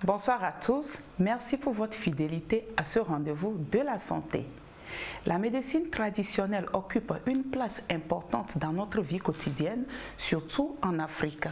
Bonsoir à tous, merci pour votre fidélité à ce rendez-vous de la santé. La médecine traditionnelle occupe une place importante dans notre vie quotidienne, surtout en Afrique.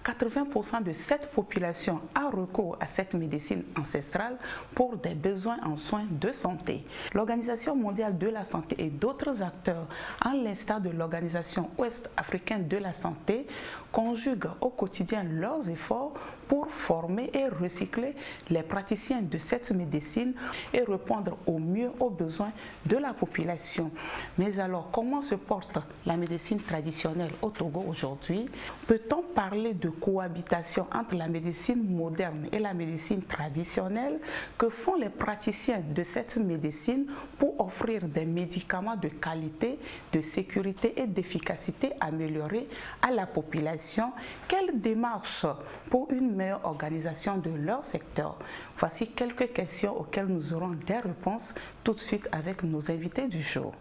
80% de cette population a recours à cette médecine ancestrale pour des besoins en soins de santé. L'Organisation mondiale de la santé et d'autres acteurs, à l'instar de l'Organisation ouest-africaine de la santé, conjuguent au quotidien leurs efforts pour former et recycler les praticiens de cette médecine et répondre au mieux aux besoins de la population. Mais alors, comment se porte la médecine traditionnelle au Togo aujourd'hui? Peut-on parler de cohabitation entre la médecine moderne et la médecine traditionnelle? Que font les praticiens de cette médecine pour offrir des médicaments de qualité, de sécurité et d'efficacité améliorée à la population? Quelle démarche pour une meilleure organisation de leur secteur? Voici quelques questions auxquelles nous aurons des réponses tout de suite avec nos invités du jour.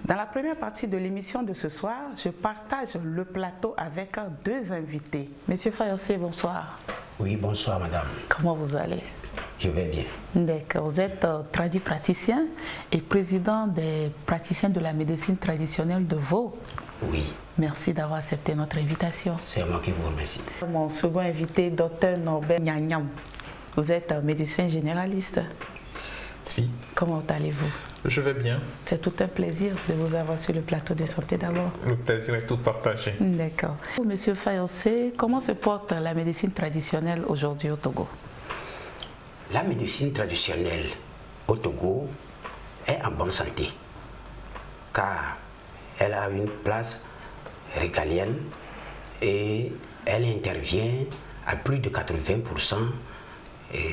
Dans la première partie de l'émission de ce soir, je partage le plateau avec deux invités. Monsieur Fayossé, bonsoir. Oui, bonsoir madame. Comment vous allez? Je vais bien. D'accord. Vous êtes praticien et président des praticiens de la médecine traditionnelle de Vaud. Oui. Merci d'avoir accepté notre invitation. C'est moi qui vous remercie. Mon second invité, Dr Norbert Nyanyam. Vous êtes médecin généraliste. Si. Comment allez-vous? Je vais bien. C'est tout un plaisir de vous avoir sur le plateau de santé d'abord. Le plaisir est tout partagé. D'accord. Monsieur Fayossé, comment se porte la médecine traditionnelle aujourd'hui au Togo? La médecine traditionnelle au Togo est en bonne santé, car elle a une place régalienne et elle intervient à plus de 80%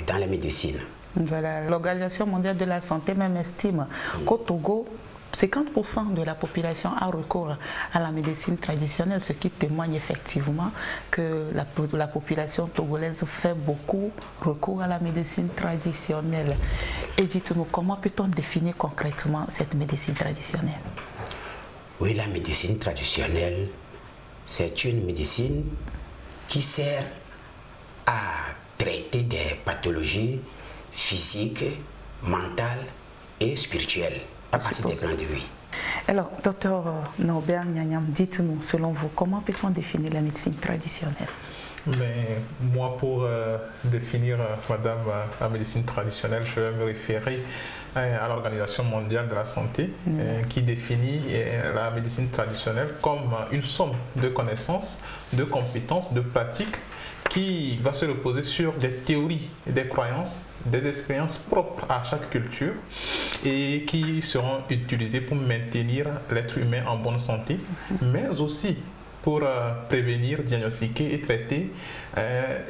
dans la médecine. Voilà. L'Organisation mondiale de la santé même estime qu'au Togo, 50% de la population a recours à la médecine traditionnelle, ce qui témoigne effectivement que la population togolaise fait beaucoup recours à la médecine traditionnelle. Et dites-nous, comment peut-on définir concrètement cette médecine traditionnelle? Oui, la médecine traditionnelle, c'est une médecine qui sert à traiter des pathologies physiques, mentales et spirituelles. À partir des plans de vie. Alors, docteur Norbert Nyanyam, dites-nous, selon vous, comment peut-on définir la médecine traditionnelle? Mais moi, pour définir, madame, la médecine traditionnelle, je vais me référer à l'Organisation mondiale de la santé qui définit la médecine traditionnelle comme une somme de connaissances, de compétences, de pratiques qui va se reposer sur des théories et des croyances, des expériences propres à chaque culture et qui seront utilisées pour maintenir l'être humain en bonne santé, mais aussi pour prévenir, diagnostiquer et traiter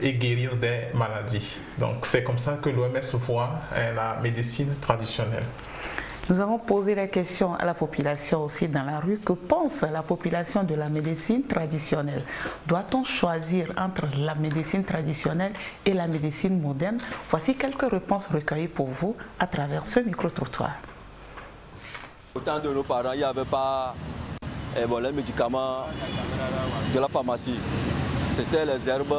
et guérir des maladies. Donc c'est comme ça que l'OMS voit la médecine traditionnelle. Nous avons posé la question à la population aussi dans la rue. Que pense la population de la médecine traditionnelle? Doit-on choisir entre la médecine traditionnelle et la médecine moderne? Voici quelques réponses recueillies pour vous à travers ce micro-trottoir. Au temps de nos parents, il n'y avait pas les médicaments de la pharmacie. C'était les herbes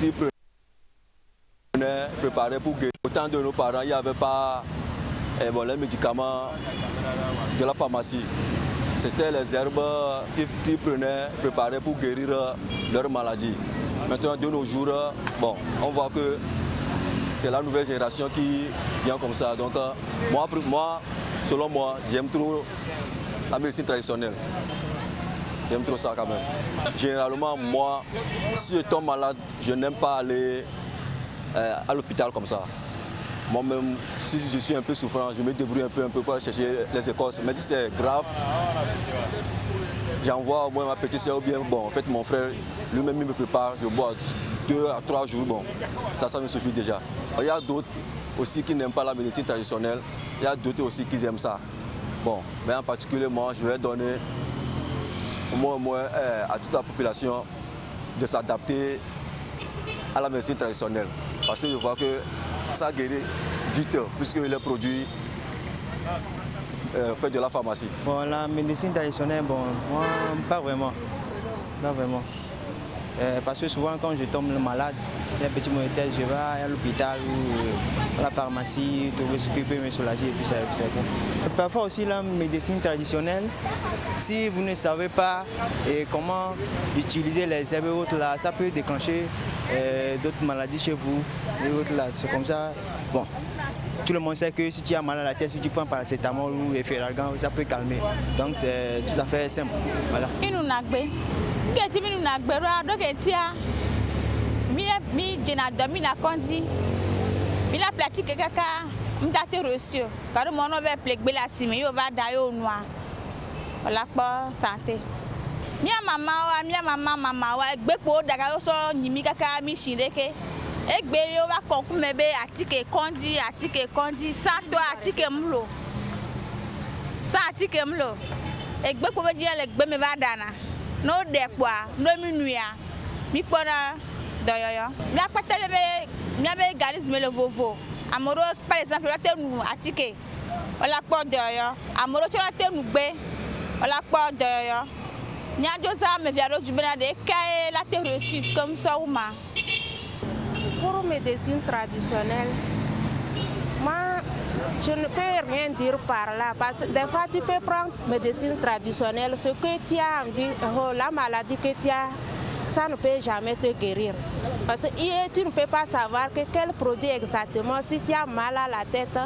qui prenaient, préparaient pour guérir. Au temps de nos parents, il n'y avait pas les médicaments de la pharmacie. C'était les herbes qui prenaient, préparaient pour guérir leur maladie. Maintenant, de nos jours, bon, on voit que c'est la nouvelle génération qui vient comme ça. Donc, moi, selon moi, j'aime trop la médecine traditionnelle. J'aime trop ça quand même. Généralement, moi, si je tombe malade, je n'aime pas aller à l'hôpital comme ça. Moi-même, si je suis un peu souffrant, je me débrouille un peu pour aller chercher les écorces. Mais si c'est grave, j'envoie au moins ma petite soeur ou bien, bon, en fait, mon frère, lui-même, il me prépare, je bois 2 à 3 jours, bon, ça me suffit déjà. Il y a d'autres aussi qui n'aiment pas la médecine traditionnelle, il y a d'autres aussi qui aiment ça. Bon, mais en particulier, moi, je vais donner au moins à toute la population de s'adapter à la médecine traditionnelle. Parce que je vois que ça guérit vite, puisque les produits fait de la pharmacie? Bon, la médecine traditionnelle, bon, moi, pas vraiment. Pas vraiment. Parce que souvent, quand je tombe malade, il y a un petit moment de tête, je vais à l'hôpital ou à la pharmacie, trouver ce qui peut me soulager et puis c'est bon. Parfois aussi, la médecine traditionnelle, si vous ne savez pas comment utiliser les herbes et autres là, ça peut déclencher d'autres maladies chez vous. C'est comme ça. Bon. Tout le monde sait que si tu as mal à la tête, si tu prends paracétamol ou efferalgan, ça peut calmer. Donc c'est tout à fait simple. Voilà. Egbe yo va konkume be atike kondi santo atike mlo sa atike mlo egbe ko be je le gbe me ba dana no de kwa no minuya mi pona doyoyo mi apata be galisme le vovo amoro par exemple la tenu atike ola po doyoyo amoro cho la tenu gbe ola po doyoyo nya dosa me via do jubena de kai la te reçu comme ça ou ma. Pour médecine traditionnelle, moi, je ne peux rien dire par là, parce que des fois, tu peux prendre médecine traditionnelle, ce que tu as envie, la maladie que tu as, ça ne peut jamais te guérir. Parce que tu ne peux pas savoir quel produit exactement, si tu as mal à la tête,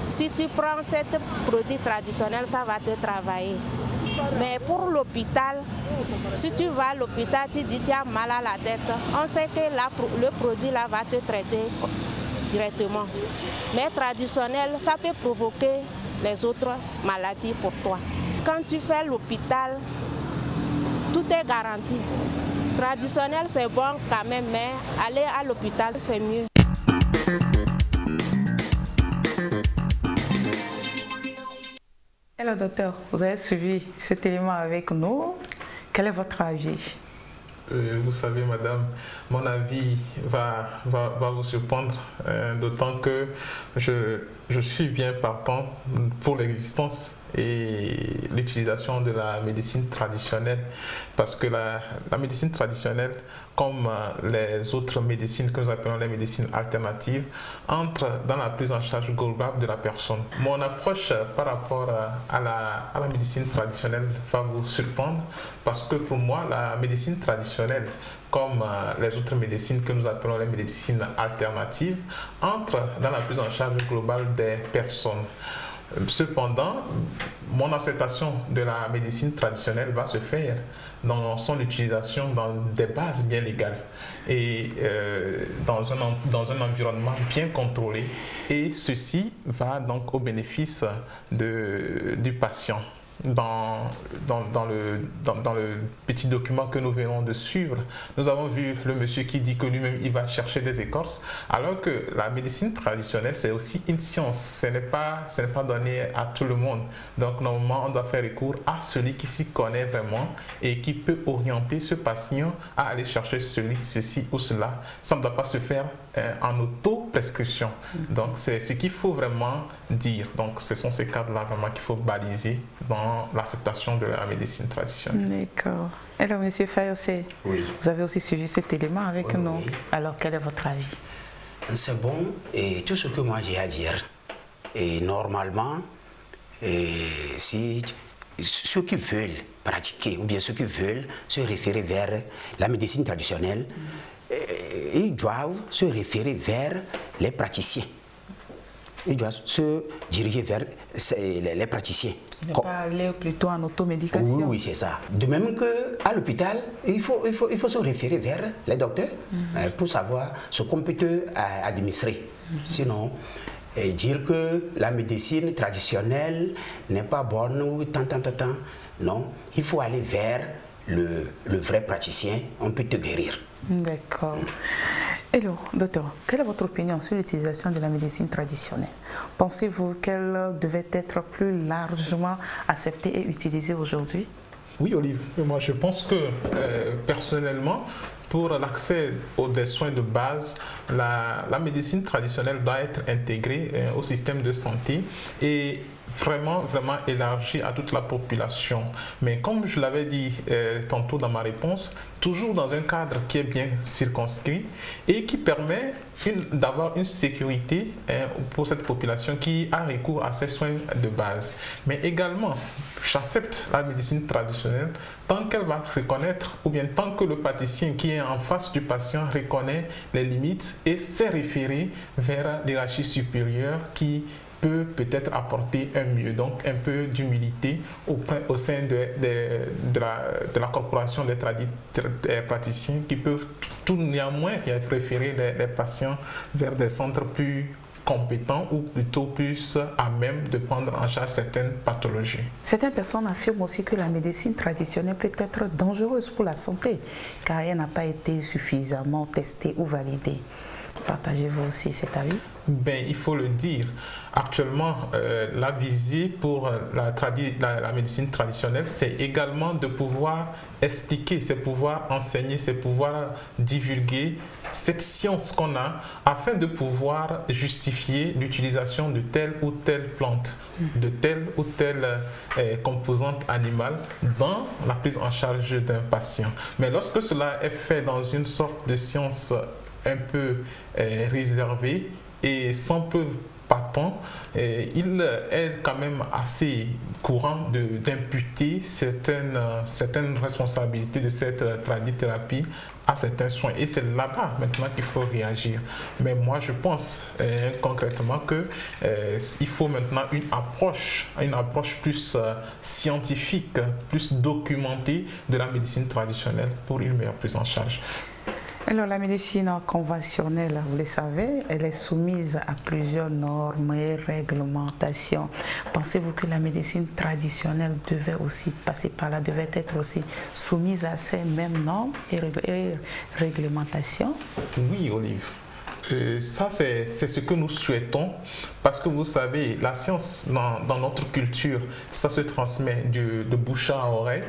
si tu prends ce produit traditionnel, ça va te travailler. Mais pour l'hôpital, si tu vas à l'hôpital, tu dis que tu as mal à la tête, on sait que le produit là va te traiter directement. Mais traditionnel, ça peut provoquer les autres maladies pour toi. Quand tu fais l'hôpital, tout est garanti. Traditionnel, c'est bon quand même, mais aller à l'hôpital, c'est mieux. Alors docteur, vous avez suivi cet élément avec nous. Quel est votre avis? Vous savez, madame, mon avis va vous surprendre, d'autant que je suis bien partant pour l'existence et l'utilisation de la médecine traditionnelle, parce que la médecine traditionnelle, comme les autres médecines que nous appelons les médecines alternatives, entre dans la prise en charge globale de la personne. Mon approche par rapport à la médecine traditionnelle va vous surprendre, parce que pour moi, la médecine traditionnelle, comme les autres médecines que nous appelons les médecines alternatives, entre dans la prise en charge globale des personnes. Cependant, mon acceptation de la médecine traditionnelle va se faire dans son utilisation dans des bases bien légales et dans un environnement bien contrôlé, et ceci va donc au bénéfice du patient. Dans le petit document que nous venons de suivre, nous avons vu le monsieur qui dit que lui-même il va chercher des écorces, alors que la médecine traditionnelle c'est aussi une science, ce n'est pas donné à tout le monde. Donc normalement on doit faire recours à celui qui s'y connaît vraiment et qui peut orienter ce patient à aller chercher ceci ou cela. Ça ne doit pas se faire en auto-prescription. Donc c'est ce qu'il faut vraiment dire. Donc ce sont ces cadres-là vraiment qu'il faut baliser dans l'acceptation de la médecine traditionnelle. D'accord. Alors, M. Fayosé, oui, vous avez aussi suivi cet élément avec nous. Oui. Alors, quel est votre avis? C'est bon, et tout ce que moi j'ai à dire, et normalement, si ceux qui veulent pratiquer ou bien ceux qui veulent se référer vers la médecine traditionnelle, ils doivent se référer vers les praticiens. Ils doivent se diriger vers les praticiens. Ne pas aller plutôt en automédication. Oui, c'est ça. De même qu'à l'hôpital, il faut se référer vers les docteurs pour savoir ce qu'on peut administrer. Sinon, dire que la médecine traditionnelle n'est pas bonne ou tant. Non, il faut aller vers le vrai praticien, on peut te guérir. D'accord. Alors, docteur, quelle est votre opinion sur l'utilisation de la médecine traditionnelle? Pensez-vous qu'elle devait être plus largement acceptée et utilisée aujourd'hui? Oui, Olive. Moi, je pense que personnellement, pour l'accès aux soins de base, la médecine traditionnelle doit être intégrée au système de santé et vraiment élargie à toute la population. Mais comme je l'avais dit tantôt dans ma réponse, toujours dans un cadre qui est bien circonscrit et qui permet d'avoir une sécurité pour cette population qui a recours à ces soins de base. Mais également, j'accepte la médecine traditionnelle tant qu'elle va reconnaître, ou bien tant que le praticien qui est en face du patient reconnaît les limites et sait référer vers l'hiérarchie supérieure qui peut-être apporter un mieux, donc un peu d'humilité au sein de la corporation des praticiens qui peuvent tout néanmoins référer les patients vers des centres plus compétents ou plutôt plus à même de prendre en charge certaines pathologies. Certaines personnes affirment aussi que la médecine traditionnelle peut être dangereuse pour la santé car elle n'a pas été suffisamment testée ou validée. Partagez-vous aussi cet avis? Ben, il faut le dire. Actuellement, la visée pour la médecine traditionnelle, c'est également de pouvoir expliquer, c'est pouvoir enseigner, c'est pouvoir divulguer cette science qu'on a afin de pouvoir justifier l'utilisation de telle ou telle plante, de telle ou telle composante animale dans la prise en charge d'un patient. Mais lorsque cela est fait dans une sorte de science un peu réservée et sans preuve patent, il est quand même assez courant d'imputer certaines responsabilités de cette thérapie à certains soins. Et c'est là-bas maintenant qu'il faut réagir. Mais moi, je pense concrètement qu'il faut maintenant une approche plus scientifique, plus documentée de la médecine traditionnelle pour une meilleure prise en charge. Alors la médecine conventionnelle, vous le savez, elle est soumise à plusieurs normes et réglementations. Pensez-vous que la médecine traditionnelle devait aussi passer par là, devait être aussi soumise à ces mêmes normes et réglementations? Oui, Olive. Ça, c'est ce que nous souhaitons parce que vous savez, la science dans notre culture, ça se transmet de bouche à oreille.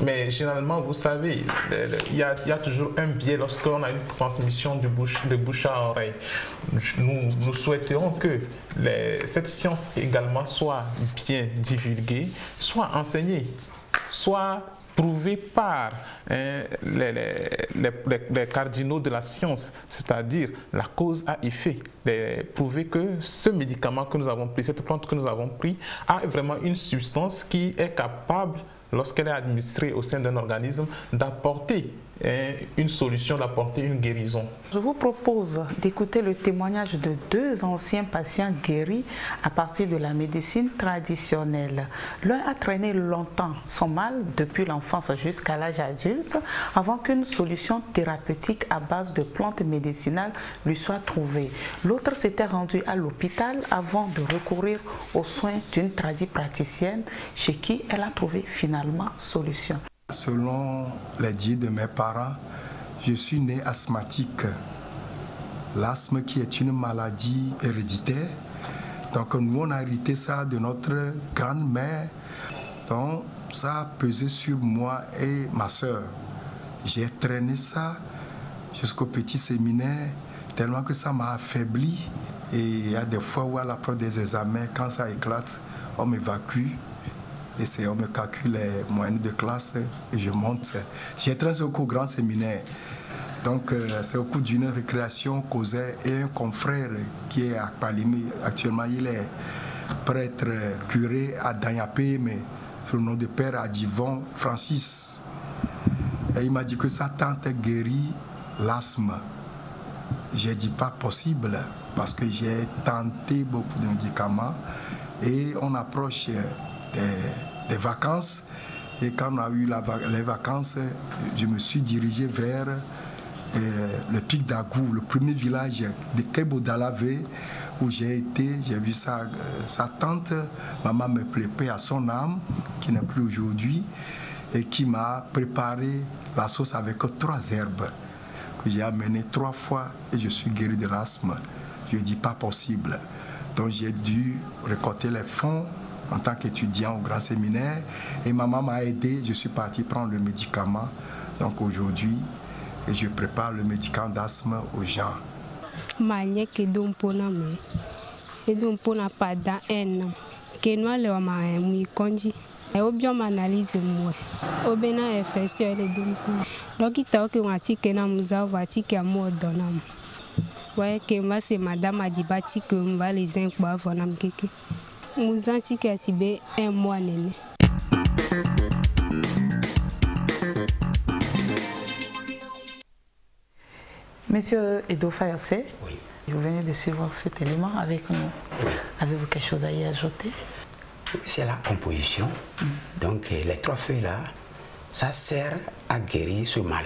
Mais généralement, vous savez, il y a toujours un biais lorsqu'on a une transmission de bouche à oreille. Nous souhaiterons que cette science également soit bien divulguée, soit enseignée, soit prouvée par les cardinaux de la science, c'est-à-dire la cause à effet. Prouver que ce médicament que nous avons pris, cette plante que nous avons pris, a vraiment une substance qui est capable, lorsqu'elle est administrée au sein d'un organisme, d'apporter une solution, d'apporter une guérison. Je vous propose d'écouter le témoignage de 2 anciens patients guéris à partir de la médecine traditionnelle. L'un a traîné longtemps son mal depuis l'enfance jusqu'à l'âge adulte avant qu'une solution thérapeutique à base de plantes médicinales lui soit trouvée. L'autre s'était rendu à l'hôpital avant de recourir aux soins d'une tradipraticienne chez qui elle a trouvé finalement solution. Selon les dires de mes parents, je suis né asthmatique. L'asthme qui est une maladie héréditaire. Donc nous on a hérité ça de notre grand-mère. Donc ça a pesé sur moi et ma soeur. J'ai traîné ça jusqu'au petit séminaire tellement que ça m'a affaibli. Et il y a des fois où à l'approche des examens, quand ça éclate, on m'évacue. Et on me calcule les moyennes de classe et je monte. J'ai traîné au grand séminaire. Donc c'est au cours d'une récréation causée et un confrère qui est à Palimé. Actuellement, il est prêtre curé à Danyapé, mais sous le nom de Père Adivon Francis. Et il m'a dit que sa tante guérit l'asthme. J'ai dit pas possible parce que j'ai tenté beaucoup de médicaments et on approche des vacances et quand on a eu les vacances, je me suis dirigé vers le pic d'Agou, le premier village de Kebodalavé où j'ai été, j'ai vu sa tante, maman me plaît à son âme, qui n'est plus aujourd'hui, et qui m'a préparé la sauce avec 3 herbes que j'ai amené 3 fois et je suis guéri de l'asthme. Je dis pas possible. Donc j'ai dû récolter les fonds en tant qu'étudiant au grand séminaire et maman m'a aidé, je suis parti prendre le médicament. Donc aujourd'hui, et je prépare le médicament d'asthme aux gens. Manique dompona me et dompona pas dans un que nous allons m'aimer conji et au bien analyse moi au bena effet sur les dompona donc il t'a que on a tique na musa va tique à moi donam ouais que moi c'est madame a dit bâti que on va les incroire vonam keke musa tique à tibé un mois néné. Monsieur Edo Fayassé, oui. Vous venez de suivre cet élément avec nous. Oui. Avez-vous quelque chose à y ajouter? C'est la composition. Donc les 3 feuilles là, ça sert à guérir ce mal.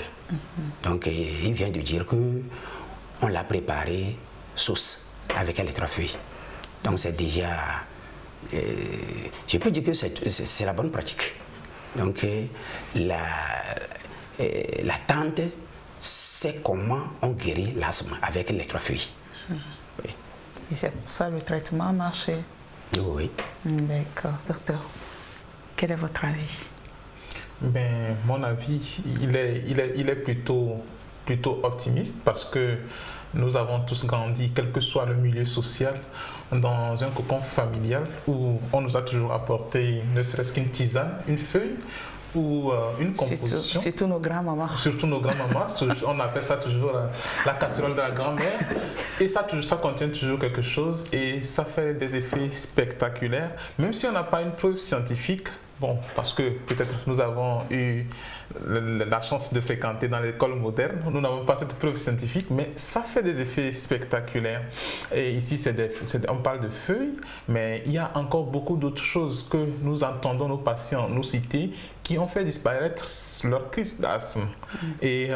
Donc il vient de dire que on l'a préparé sauce avec les 3 feuilles. Donc c'est déjà, je peux dire que c'est la bonne pratique. Donc la tante sait comment on guérit l'asthme avec les 3 feuilles. Oui. Et c'est pour ça que le traitement a marché. Oui. D'accord. Docteur, quel est votre avis? Ben, mon avis, il est plutôt optimiste parce que nous avons tous grandi, quel que soit le milieu social, dans un cocon familial où on nous a toujours apporté ne serait-ce qu'une tisane, une feuille ou une composition. Surtout nos grands-mamans. Surtout nos grands-mamans, on appelle ça toujours la casserole de la grand-mère. Et ça contient toujours quelque chose et ça fait des effets spectaculaires, même si on n'a pas une preuve scientifique. Bon, parce que peut-être nous avons eu la chance de fréquenter dans l'école moderne, nous n'avons pas cette preuve scientifique, mais ça fait des effets spectaculaires. Et ici, on parle de feuilles, mais il y a encore beaucoup d'autres choses que nous entendons nos patients nous citer qui ont fait disparaître leur crise d'asthme. Et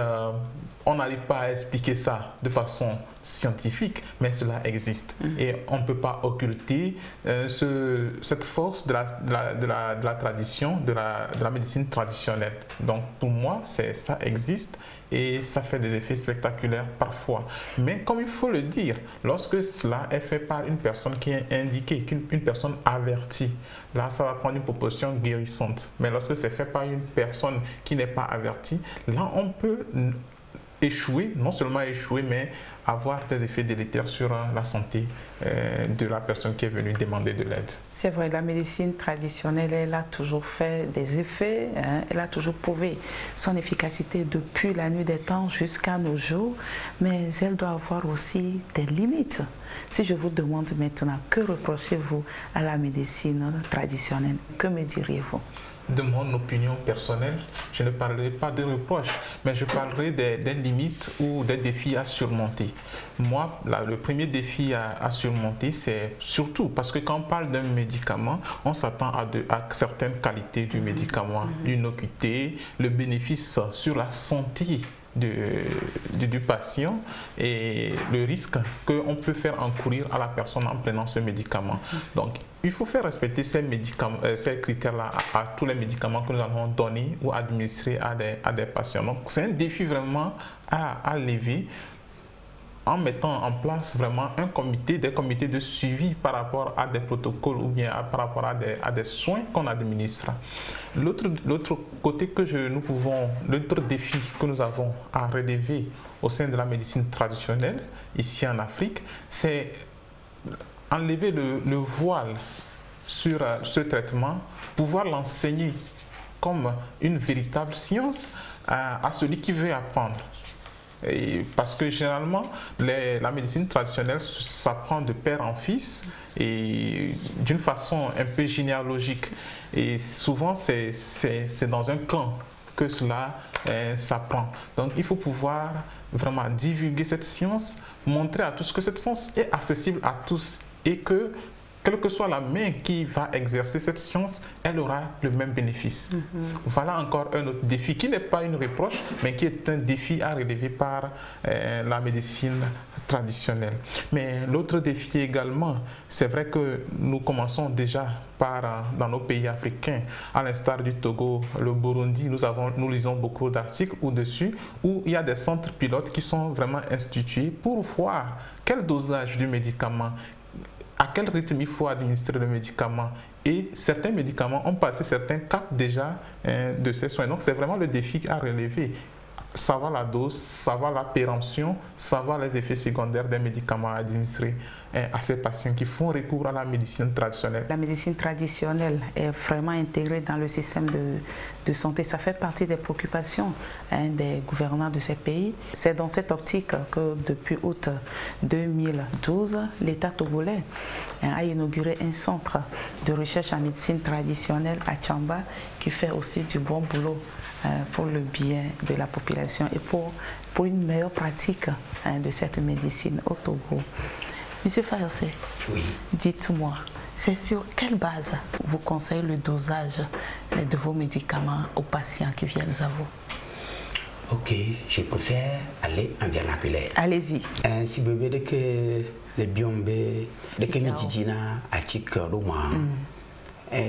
on n'arrive pas à expliquer ça de façon scientifique, mais cela existe. Et on ne peut pas occulter cette force de la tradition, de la médecine traditionnelle. Donc pour moi, ça existe et ça fait des effets spectaculaires parfois. Mais comme il faut le dire, lorsque cela est fait par une personne qui est indiquée, une personne avertie, là ça va prendre une proportion guérissante. Mais lorsque c'est fait par une personne qui n'est pas avertie, là on peut échouer, non seulement échouer, mais avoir des effets délétères sur la santé de la personne qui est venue demander de l'aide. C'est vrai, la médecine traditionnelle, elle a toujours fait des effets, hein, elle a toujours prouvé son efficacité depuis la nuit des temps jusqu'à nos jours, mais elle doit avoir aussi des limites. Si je vous demande maintenant, que reprochez-vous à la médecine traditionnelle? Que me diriez-vous? De mon opinion personnelle, je ne parlerai pas de reproches, mais je parlerai des limites ou des défis à surmonter. Moi, le premier défi à surmonter, c'est surtout parce que quand on parle d'un médicament, on s'attend à certaines qualités du médicament, l'innocuité, le bénéfice sur la santé du patient et le risque qu'on peut faire encourir à la personne en prenant ce médicament. Donc, il faut faire respecter ces critères-là à tous les médicaments que nous allons donner ou administrer à des patients. Donc, c'est un défi vraiment à lever en mettant en place vraiment des comités de suivi par rapport à des protocoles ou bien par rapport à des soins qu'on administre. L'autre côté l'autre défi que nous avons à relever au sein de la médecine traditionnelle, ici en Afrique, c'est enlever le voile sur ce traitement, pouvoir l'enseigner comme une véritable science à celui qui veut apprendre. Parce que généralement, la médecine traditionnelle s'apprend de père en fils et d'une façon un peu généalogique. Et souvent, c'est dans un clan que cela s'apprend. Donc, il faut pouvoir vraiment divulguer cette science, montrer à tous que cette science est accessible à tous et que quelle que soit la main qui va exercer cette science, elle aura le même bénéfice. Voilà encore un autre défi qui n'est pas une reproche, mais qui est un défi à relever par la médecine traditionnelle. Mais l'autre défi également, c'est vrai que nous commençons déjà dans nos pays africains, à l'instar du Togo, le Burundi, nous lisons beaucoup d'articles au-dessus où il y a des centres pilotes qui sont vraiment institués pour voir quel dosage du médicament, à quel rythme il faut administrer le médicament. Et certains médicaments ont passé certains caps déjà de ces soins. Donc c'est vraiment le défi à relever. savoir la dose, savoir la péremption, savoir les effets secondaires des médicaments administrés à ces patients qui font recours à la médecine traditionnelle. La médecine traditionnelle est vraiment intégrée dans le système de santé. Ça fait partie des préoccupations des gouvernants de ces pays. C'est dans cette optique que depuis août 2012, l'État togolais a inauguré un centre de recherche en médecine traditionnelle à Tchamba qui fait aussi du bon boulot pour le bien de la population et pour une meilleure pratique de cette médecine au Togo. Monsieur Fayossé, oui. Dites-moi, c'est sur quelle base vous conseillez le dosage de vos médicaments aux patients qui viennent à vous? Ok, je préfère aller en vernaculaire. Allez-y. Si vous voulez que les biombe, dès que nous disons à Tchikoroma,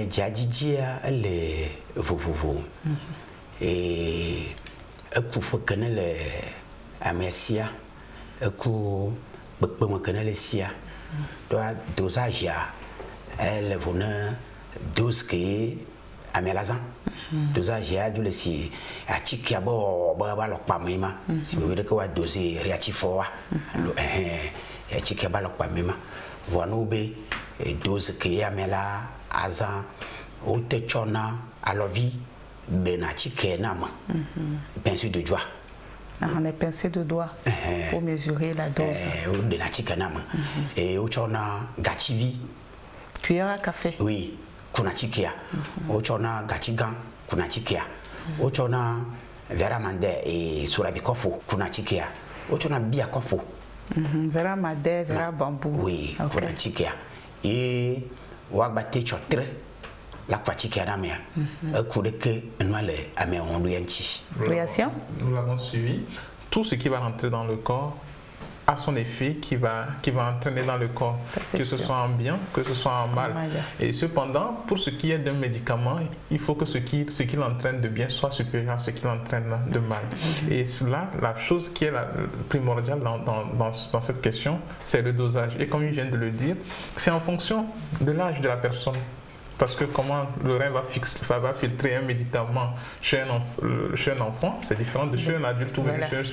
Djadjia, les vovovo. Et il faut que nous les amercia, il faut que nous les sia. Donc, dosage, elle venait dose qui à Melazan. Dosage, elle le si à Chikiabo, Babalok Pamima. Si vous voulez que vous dosez réactifoa, Chikiabalok Pamima. Voanoube, dose qui à Mela, Azan, Otechona, à la vie. Benati Kenama, pincée de doigt. On est pincé de doigt pour mesurer la dose. Benati Kenama. Et Ochona Gativi. Cuillère à café. Oui, Kunatikia. Ochona Gatigan, Kunatikia. Ochona Veramande et Surabikofo, Kunatikia. Ochona Biakofo. Veramande, Vera bambou. Oui, Kunatikia. Et Wagbate Chotre. La fatigue est la mer. Réaction? Nous l'avons suivi. Tout ce qui va rentrer dans le corps a son effet qui va entraîner dans le corps, que ce soit en bien, que ce soit en mal. Et cependant, pour ce qui est d'un médicament, il faut que ce qui l'entraîne de bien soit supérieur à ce qui l'entraîne de mal. Et cela, la chose qui est primordiale dans cette question, c'est le dosage. Et comme il vient de le dire, c'est en fonction de l'âge de la personne. Parce que comment le rein va filtrer un médicament chez un enfant, c'est différent de chez un adulte ou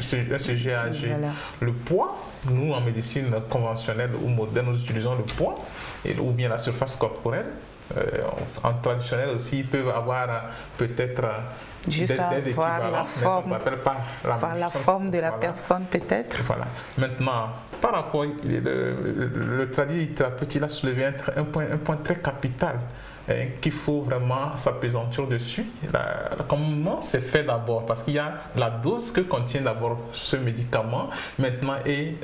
chez un sujet âgé. Voilà. Le poids, nous en médecine conventionnelle ou moderne, nous utilisons le poids ou bien la surface corporelle. En traditionnel aussi, ils peuvent avoir peut-être des équivalents, la forme, mais ça s'appelle pas la forme de la personne peut-être. Voilà. Maintenant, par rapport, le tradit a soulevé un point très capital. Qu'il faut vraiment s'appesantir dessus. Comment c'est fait d'abord? Parce qu'il y a la dose que contient d'abord ce médicament maintenant et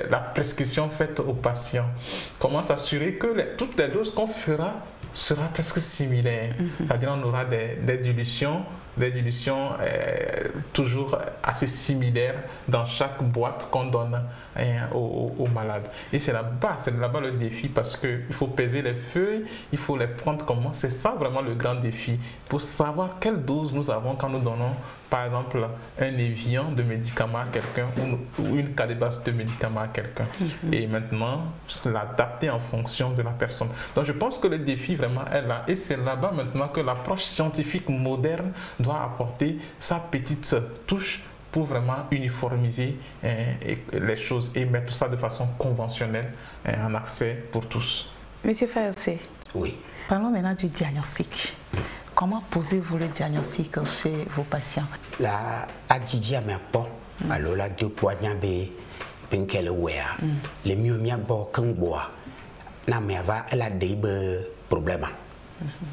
la prescription faite au patient. Comment s'assurer que toutes les doses qu'on fera sera presque similaires. C'est-à-dire on aura des dilutions toujours assez similaires dans chaque boîte qu'on donne aux malades. Et c'est là-bas le défi parce qu'il faut peser les feuilles, il faut les prendre comment. C'est ça vraiment le grand défi pour savoir quelle dose nous avons quand nous donnons par exemple un évian de médicaments à quelqu'un ou une calebasse de médicaments à quelqu'un. Et maintenant, l'adapter en fonction de la personne. Donc je pense que le défi vraiment est là. Et c'est là-bas maintenant que l'approche scientifique moderne doit apporter sa petite touche pour vraiment uniformiser les choses et mettre ça de façon conventionnelle en accès pour tous. Monsieur Fayossé, oui. Parlons maintenant du diagnostic. Comment posez-vous le diagnostic chez vos patients? La adjidja me po, alors la deux poignets pinkel wea. Le mieux mia bo kangboa. Na me va elle a des problèmes.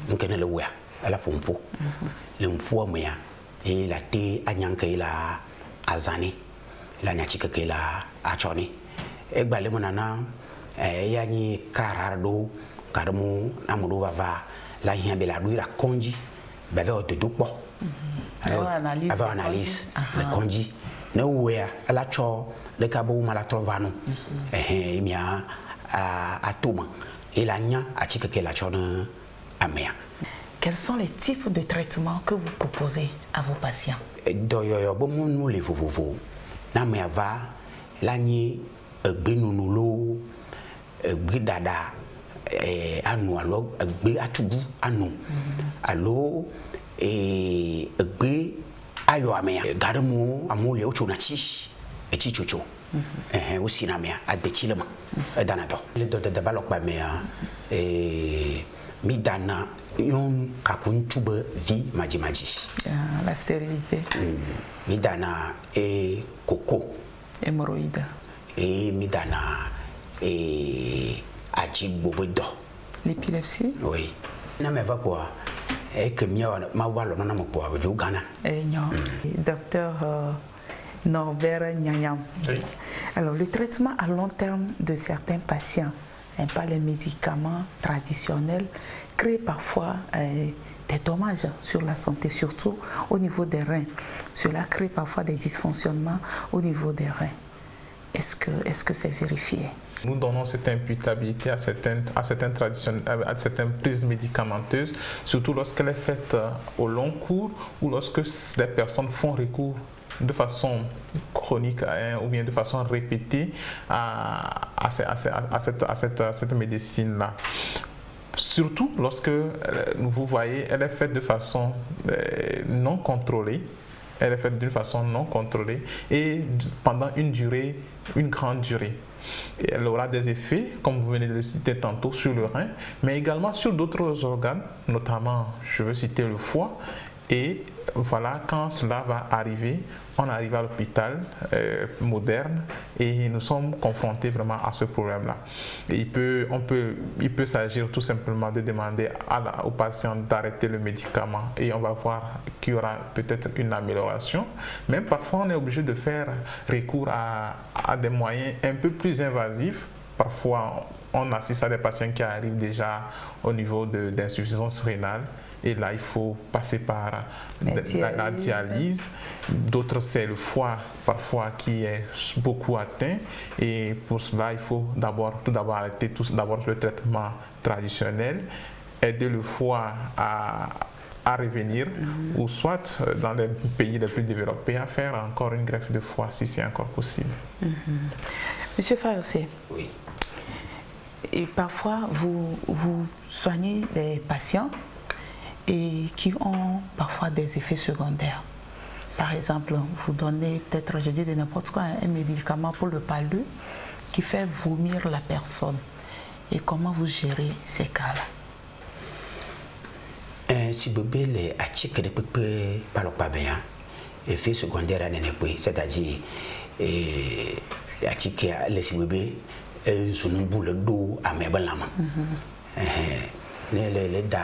Donc elle le wea, elle a pompo. Le mpo mea et la té anyanka la azani. La nyachika ke la achoni. E gbale monana yani karardo karmu amudo va la hien de la douira konji bave o de dopo avant analyse le konji no wea la cho le kabo mala trovano mia a toma et la nya a chika ke la chona amea. Quels sont les types de traitements que vous proposez à vos patients? Do yo bo nous les vovovo na me va la ni gbenunulo gbidada anu alo egbe atugu anu alo egbe ayo amea garmu amule ochunachi echichocho aussi na mea adechilema danado le do de balokba mea midana yon kakuntuba vi majimaji la stérilité midana coco hémorroïde midana ajibobodo l'épilepsie oui na me va quoi que mia ma walo na mo po au Ghana docteur Norbert Nyanyam. Oui. Alors, le traitement à long terme de certains patients, pas les médicaments traditionnels, crée parfois des dommages sur la santé, surtout au niveau des reins. Cela crée parfois des dysfonctionnements au niveau des reins. Est-ce que c'est vérifié? Nous donnons cette imputabilité à certaines prises médicamenteuses, surtout lorsqu'elle est faite au long cours ou lorsque les personnes font recours de façon chronique ou bien de façon répétée à cette médecine-là. Surtout lorsque, vous voyez, elle est faite de façon non contrôlée. Elle est faite d'une façon non contrôlée et pendant une grande durée. Et elle aura des effets, comme vous venez de le citer tantôt, sur le rein, mais également sur d'autres organes, notamment, je veux citer le foie. Et voilà, quand cela va arriver, on arrive à l'hôpital moderne et nous sommes confrontés vraiment à ce problème-là. Il peut s'agir tout simplement de demander au patient d'arrêter le médicament et on va voir qu'il y aura peut-être une amélioration. Même parfois, on est obligé de faire recours à des moyens un peu plus invasifs. Parfois, on assiste à des patients qui arrivent déjà au niveau d'insuffisance rénale. Et là, il faut passer par la dialyse. D'autres, c'est le foie, parfois, qui est beaucoup atteint. Et pour cela, il faut tout d'abord arrêter le traitement traditionnel, aider le foie à revenir, ou soit, dans les pays les plus développés, à faire encore une greffe de foie, si c'est encore possible. Monsieur Fayossé, oui. Et parfois, vous soignez des patients et qui ont parfois des effets secondaires. Par exemple, vous donnez peut-être, je dis de n'importe quoi, un médicament pour le palu qui fait vomir la personne. Et comment vous gérez ces cas-là? Si bébé les articles de peu par le bien, effet secondaire à n'importe, c'est-à-dire articles les si bébé sont un boule d'eau à mes balama. Les da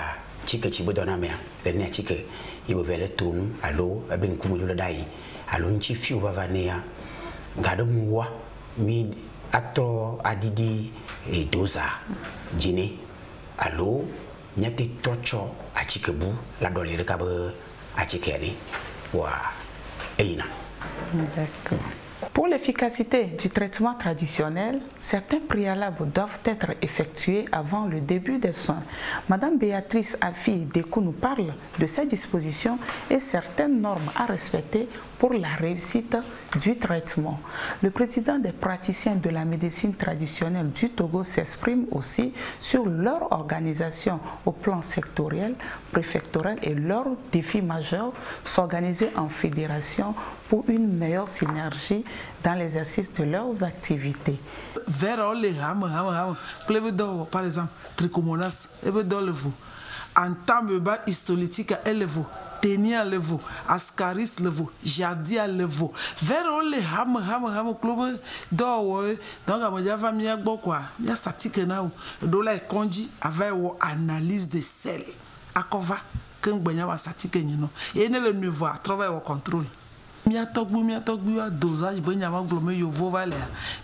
chique chibo donamia, les netiques, il veut le tourner à l'eau, à ben kumulu dai, à l'onchi fiu va vanea, garde moi, mi atro adidi et dosa, dîner, à l'eau, nyati tocho, à chikebu, la dolire cabe, à chikeri, wa, eina. D'accord. Pour l'efficacité du traitement traditionnel, certains préalables doivent être effectués avant le début des soins. Madame Béatrice Afi Dekou nous parle de ces dispositions et certaines normes à respecter pour la réussite du traitement. Le président des praticiens de la médecine traditionnelle du Togo s'exprime aussi sur leur organisation au plan sectoriel, préfectoral et leurs défis majeurs, s'organiser en fédération pour une meilleure synergie dans l'exercice de leurs activités. Vers les par exemple, trichomonas, Antameba histolytique élevé, Ténia levo, Ascaris levo, Jardia levo. Vers les club d'or, donc à mon famille, quoi, il y a satique now, de la conji avec analyse de sel. À quoi va, qu'un baignard satique, et ne le niveau à travers au contrôle. Mia togbu dosage benya ma glome yo vovale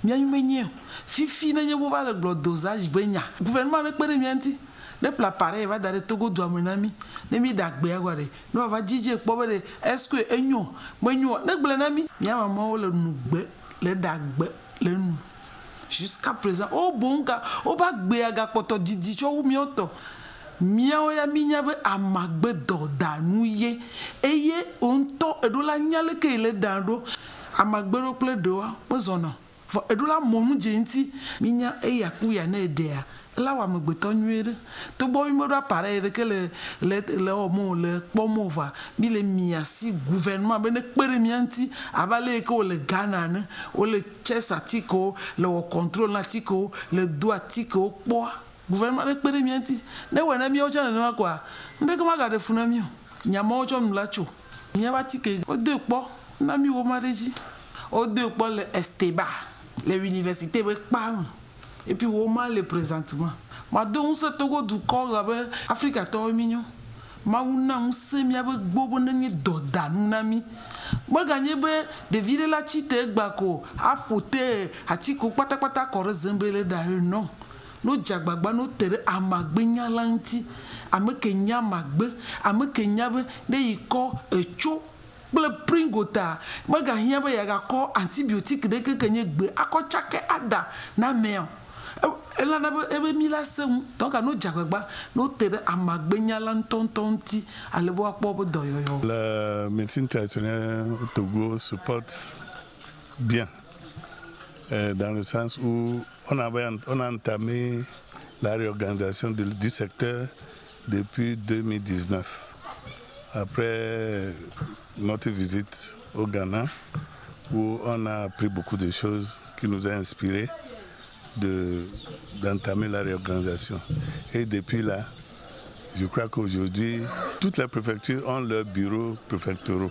mia yumenye fifi na nye vovale glo dosage benya gouvernement le pere mianti le pla pareil va dans Togo do amenami ne mi dagbe agore no va jije pobere est-ce que enyo menyo ne gbenami mia maman le nugbe le dagbe le nu jusqu'à présent oh bonga o ba gbe aga poto didi cho wu mioto miawo ya minyabe amagbe dodanuye eye onto edola nyale ke ile dando amagbero ple doa mozona fo edola monu jenti minya eya kuya na edea là où me bétonner tout bon me doit pareil que le homo le pomova bi le miasi gouvernement ben expérimenti abalé que le Ghana ne ou le chessatiko le contrôle natiko le doatiko po gouvernement expérimenti ne wena mi ocha na kwa mbe ko maga de funami nyama ocho mlacho nyaba tike o de po na mi wo mareji o de po le Esteba les universités avec pam et puis au mal le présentement ma donc ce togo du corps avec Afrique to mignon ma una un semi avec bobo nani doda nami moi gagner be de vide la chite gbako apote atiko patapata ko zembele da non no jagbagba no tere amagbenya lanti amekenya magbe amekenya be de iko echo le pringota moi gagner be ya ko antibiotique de que kenye gbe akochake ada na meo elle en avait mis la sem donc à nos diagbagba nos tere amagbenya lantontonti ale bo akpo doyoyo. La médecine traditionnelle au Togo se porte bien dans le sens où on a entamé la réorganisation du secteur depuis 2019 après notre visite au Ghana où on a appris beaucoup de choses qui nous ont inspirés d'entamer la réorganisation. Et depuis là, je crois qu'aujourd'hui, toutes les préfectures ont leurs bureaux préfectoraux.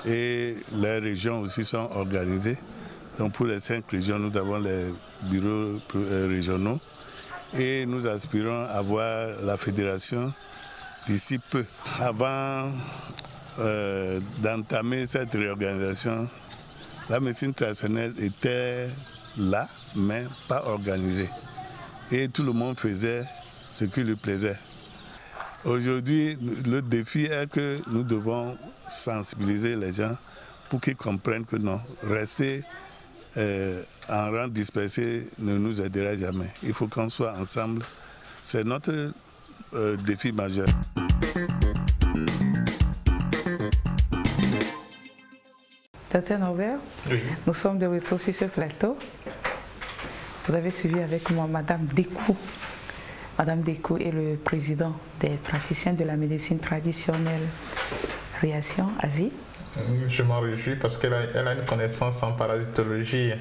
Et les régions aussi sont organisées. Donc pour les 5 régions, nous avons les bureaux régionaux. Et nous aspirons à avoir la fédération d'ici peu. Avant d'entamer cette réorganisation, la médecine traditionnelle était là, mais pas organisée. Et tout le monde faisait ce qui lui plaisait. Aujourd'hui, le défi est que nous devons sensibiliser les gens pour qu'ils comprennent que non, rester en rang dispersé ne nous aidera jamais. Il faut qu'on soit ensemble. C'est notre défi majeur. Dr Norbert, oui. Nous sommes de retour sur ce plateau. Vous avez suivi avec moi Madame Dekou. Madame Dekou est le président des praticiens de la médecine traditionnelle. Réaction, avis? Je m'en réjouis parce qu'elle a une connaissance en parasitologie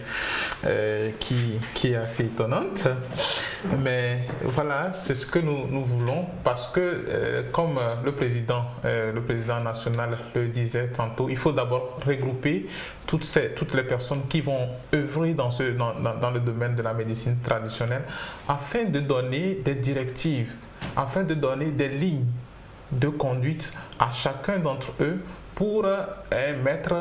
qui est assez étonnante. Mais voilà, c'est ce que nous voulons parce que, comme le président national le disait tantôt, il faut d'abord regrouper toutes les personnes qui vont œuvrer dans le domaine de la médecine traditionnelle afin de donner des directives, afin de donner des lignes de conduite à chacun d'entre eux pour mettre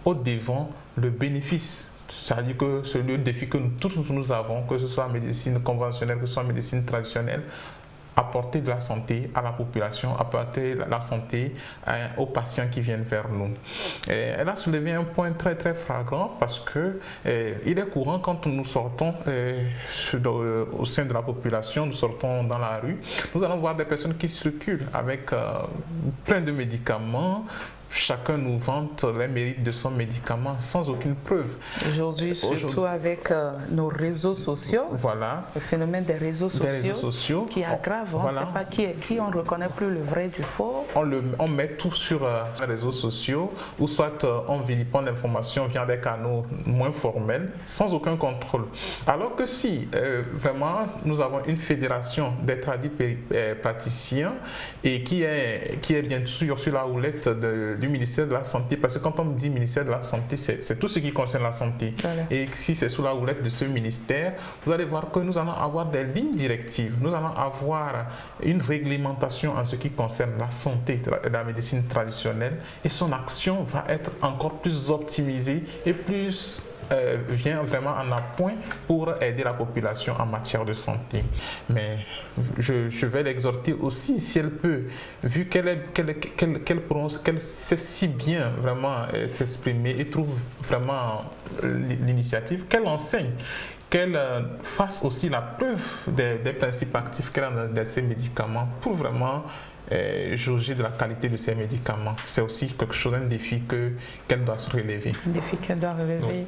au devant le bénéfice. C'est-à-dire que c'est le défi que tous nous avons, que ce soit médecine conventionnelle, que ce soit médecine traditionnelle, apporter de la santé à la population, apporter la santé aux patients qui viennent vers nous. Elle a soulevé un point très très flagrant parce que il est courant quand nous sortons au sein de la population, nous sortons dans la rue, nous allons voir des personnes qui circulent avec plein de médicaments. Chacun nous vante les mérites de son médicament sans aucune preuve. Aujourd'hui, surtout avec nos réseaux sociaux, voilà. Le phénomène des réseaux sociaux qui aggrave, voilà. On ne sait pas qui, on ne reconnaît plus le vrai du faux. On met tout sur les réseaux sociaux, ou soit on vilipende l'information via des canaux moins formels, sans aucun contrôle. Alors que si vraiment nous avons une fédération des praticiens et qui est bien sûr sur la houlette du ministère de la Santé, parce que quand on dit ministère de la Santé, c'est tout ce qui concerne la santé. Voilà. Et si c'est sous la houlette de ce ministère, vous allez voir que nous allons avoir des lignes directives, nous allons avoir une réglementation en ce qui concerne la santé de la médecine traditionnelle et son action va être encore plus optimisée et plus vient vraiment en appoint pour aider la population en matière de santé. Mais je vais l'exhorter aussi, si elle peut, vu qu'elle sait si bien vraiment s'exprimer et trouve vraiment l'initiative, qu'elle enseigne, qu'elle fasse aussi la preuve des principes actifs qu'elle a dans ces médicaments pour vraiment jauger de la qualité de ces médicaments. C'est aussi quelque chose, un défi qu'elle doit se relever. Un défi qu'elle doit relever. Oui.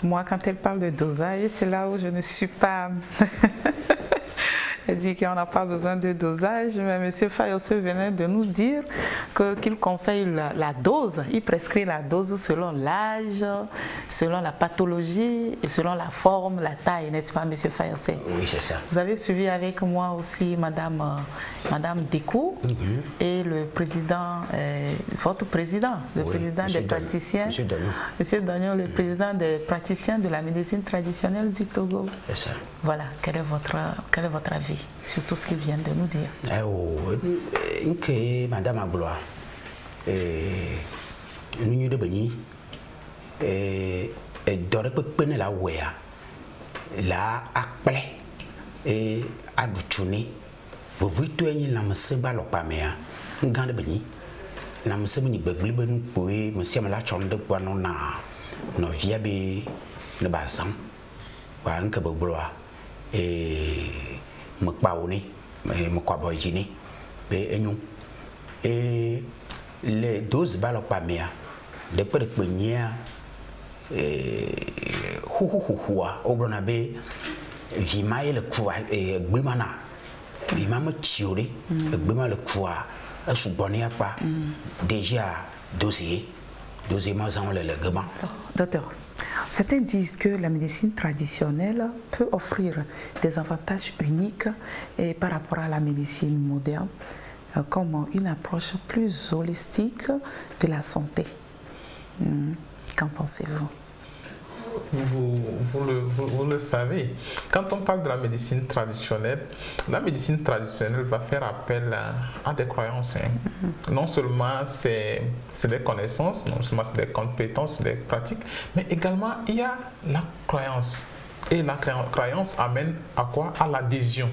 Moi, quand elle parle de dosage, c'est là où je ne suis pas... Elle dit qu'on n'a pas besoin de dosage, mais M. Fayose venait de nous dire qu'il conseille la dose, il prescrit la dose selon l'âge, selon la pathologie et selon la forme, la taille, n'est-ce pas, M. Fayose? Oui, c'est ça. Vous avez suivi avec moi aussi Madame Dekou et le président, votre président, le président des praticiens, M. Dagnon, le président des praticiens de la médecine traditionnelle du Togo. C'est ça. Voilà, quel est votre avis sur tout ce qu'ils viennent de nous dire? Madame Agloire, nous de Beni, et d'ore peu la wea, la akple, et adouchouni, vous voyez tout un homme se balopamea, un grand de Beni, l'homme se muni begliben pour monsieur la chambre de Poinona, no viabe, ne basam, pas un caboblois, et Mokbaoni, Mokwaboijini, et nous. Et les 12 balopamea, les peu de première, Obronabe, Vimae le Croix et Bimana, Vimama Tiori, Bima le Croix, à Soubonia pas, déjà dossier mazan le gama. Docteur, certains disent que la médecine traditionnelle peut offrir des avantages uniques par rapport à la médecine moderne, comme une approche plus holistique de la santé. Qu'en pensez-vous? Vous le savez, quand on parle de la médecine traditionnelle va faire appel à des croyances. Non seulement c'est des connaissances, non seulement c'est des compétences, des pratiques, mais également il y a la croyance. Et la croyance amène à quoi? À l'adhésion.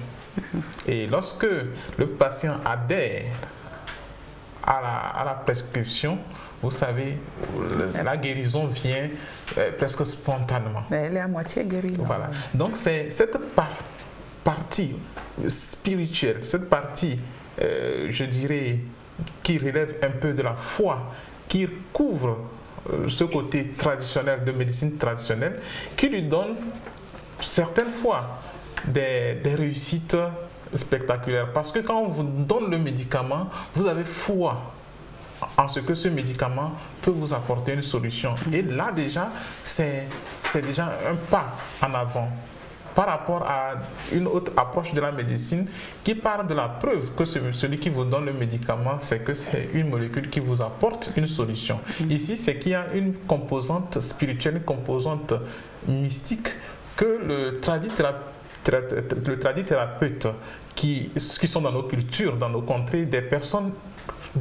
Et lorsque le patient adhère à la prescription, vous savez, la guérison vient presque spontanément. Elle est à moitié guérie. Voilà. Donc c'est cette partie spirituelle, cette partie, je dirais, qui relève un peu de la foi, qui couvre ce côté traditionnel de médecine traditionnelle, qui lui donne certaines fois des réussites spectaculaires. Parce que quand on vous donne le médicament, vous avez foi en ce que ce médicament peut vous apporter une solution. Et là déjà, c'est déjà un pas en avant par rapport à une autre approche de la médecine qui part de la preuve que celui qui vous donne le médicament, c'est que c'est une molécule qui vous apporte une solution. Ici, c'est qu'il y a une composante spirituelle, une composante mystique que le tradithérapeute qui sont dans nos cultures, dans nos contrées, des personnes,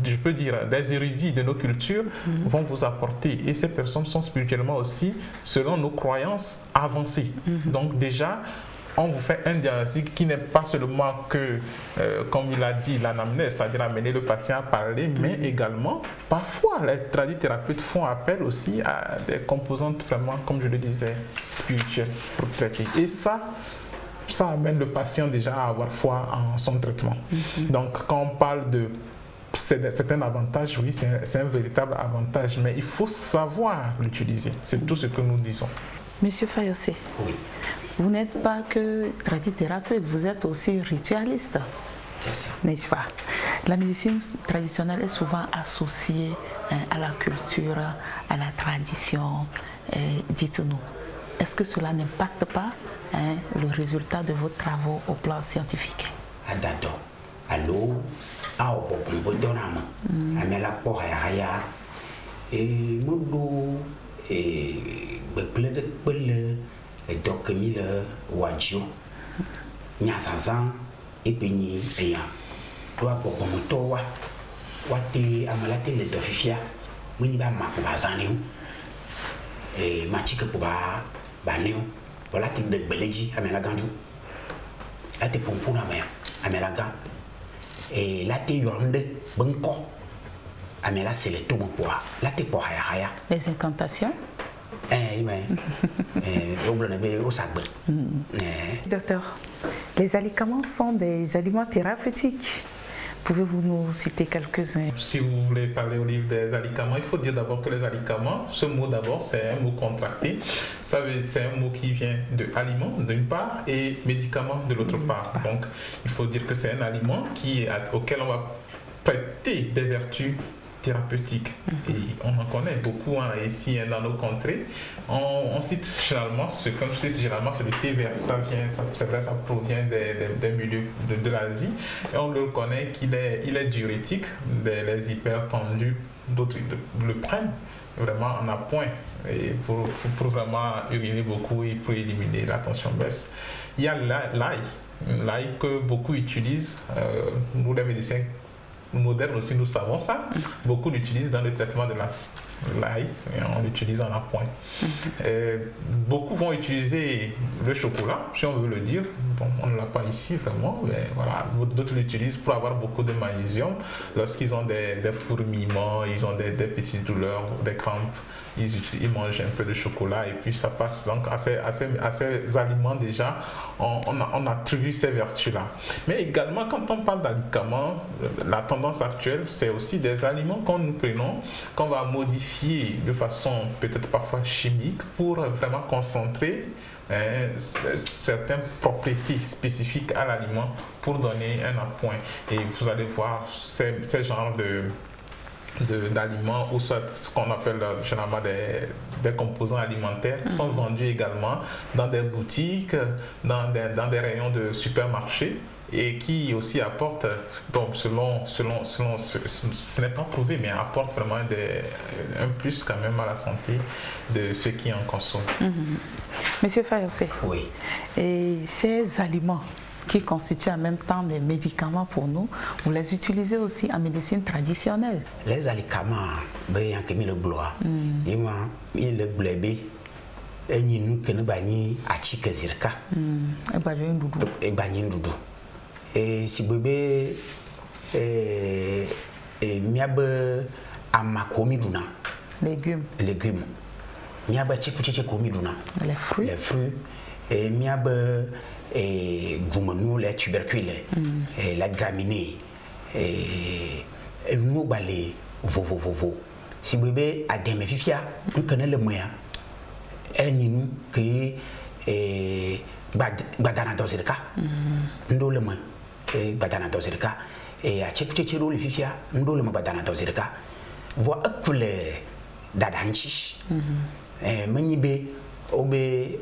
je peux dire, des érudits de nos cultures vont vous apporter. Et ces personnes sont spirituellement aussi, selon nos croyances, avancées. Donc déjà, on vous fait un diagnostic qui n'est pas seulement que, comme il a dit, l'anamnèse, c'est-à-dire amener le patient à parler, mais également, parfois, les tradithérapeutes font appel aussi à des composantes vraiment, comme je le disais, spirituelles pour traiter. Et ça amène le patient déjà à avoir foi en son traitement. Donc, quand on parle de c'est un avantage, oui, c'est un véritable avantage, mais il faut savoir l'utiliser. C'est tout ce que nous disons. Monsieur Fayose, oui. Vous n'êtes pas que tradithérapeute, vous êtes aussi ritualiste, n'est-ce pas? La médecine traditionnelle est souvent associée à la culture, à la tradition. Dites-nous, est-ce que cela n'impacte pas le résultat de vos travaux au plan scientifique? Allô? Au Bodorama, Amela Pohaya, et Moudou, et Beple de Pele, et Docmille, Wadjo, Nyasansan, et Peni, et Toi pour Motowa, Wati Amalate le Dofifia, Muniba Makubazanium, et Matika Puba, Baneo, Volati de Beleji, Amelagandu, Late Pompuna Mea, Amelaga. Et là, tu es Benko. Mais là, c'est le tout mon poids. Là, tu es pour Haya. Les incantations? Docteur, les alicaments sont des aliments thérapeutiques. Pouvez-vous nous citer quelques-uns? Si vous voulez parler au livre des alicaments, il faut dire d'abord que les alicaments, ce mot d'abord, c'est un mot contracté. C'est un mot qui vient de aliment d'une part et médicament de l'autre part. Donc, il faut dire que c'est un aliment auquel on va prêter des vertus thérapeutiques. Et on en connaît beaucoup ici dans nos contrées. On cite généralement, ce qu'on cite généralement, c'est le thé vert. C'est vrai, ça provient des milieux de l'Asie. Et on le connaît qu'il est diurétique. Les hypertendus, d'autres le prennent vraiment en appoint et pour vraiment uriner beaucoup et pour éliminer la tension baisse. Il y a l'ail que beaucoup utilisent, nous les médecins modernes aussi nous savons ça, beaucoup l'utilisent dans le traitement de l'asthme. L'ail, on l'utilise en appoint. Beaucoup vont utiliser le chocolat, si on veut le dire. Bon, on ne l'a pas ici vraiment, mais voilà. D'autres l'utilisent pour avoir beaucoup de magnésium. Lorsqu'ils ont des fourmillements, ils ont des petites douleurs, des crampes, ils mangent un peu de chocolat et puis ça passe. Donc à ces aliments déjà, on attribue ces vertus-là. Mais également, quand on parle d'alicaments, la tendance actuelle, c'est aussi des aliments qu'on nous prenons, qu'on va modifier de façon peut-être parfois chimique pour vraiment concentrer certaines propriétés spécifiques à l'aliment pour donner un appoint. Et vous allez voir ces genres d'aliments ou soit ce qu'on appelle généralement des composants alimentaires sont vendus également dans des boutiques, dans des rayons de supermarchés et qui aussi apportent, bon, selon ce n'est pas prouvé, mais apportent vraiment un plus quand même à la santé de ceux qui en consomment. Monsieur Fayossé, oui. Et ces aliments qui constituent en même temps des médicaments pour nous, vous les utilisez aussi en médecine traditionnelle? Les alicaments, il y a le blois, il y a le blébé, il y a le bani à chikazirka, et bani doudou. Et si bébé miabe amakomi duna, légumes, miabe chikucheche komi duna, les fruits, et miabe goumenou, les tubercules, la graminée, et nous balé vovo. Si bébé a des méfifia, on connaît le moyen. Et nous que badana dozirka, ndo le moyen. Badana dozirka et à chekuchero le fifia ndo le badana dozirka voit akule dadanchi manibe obe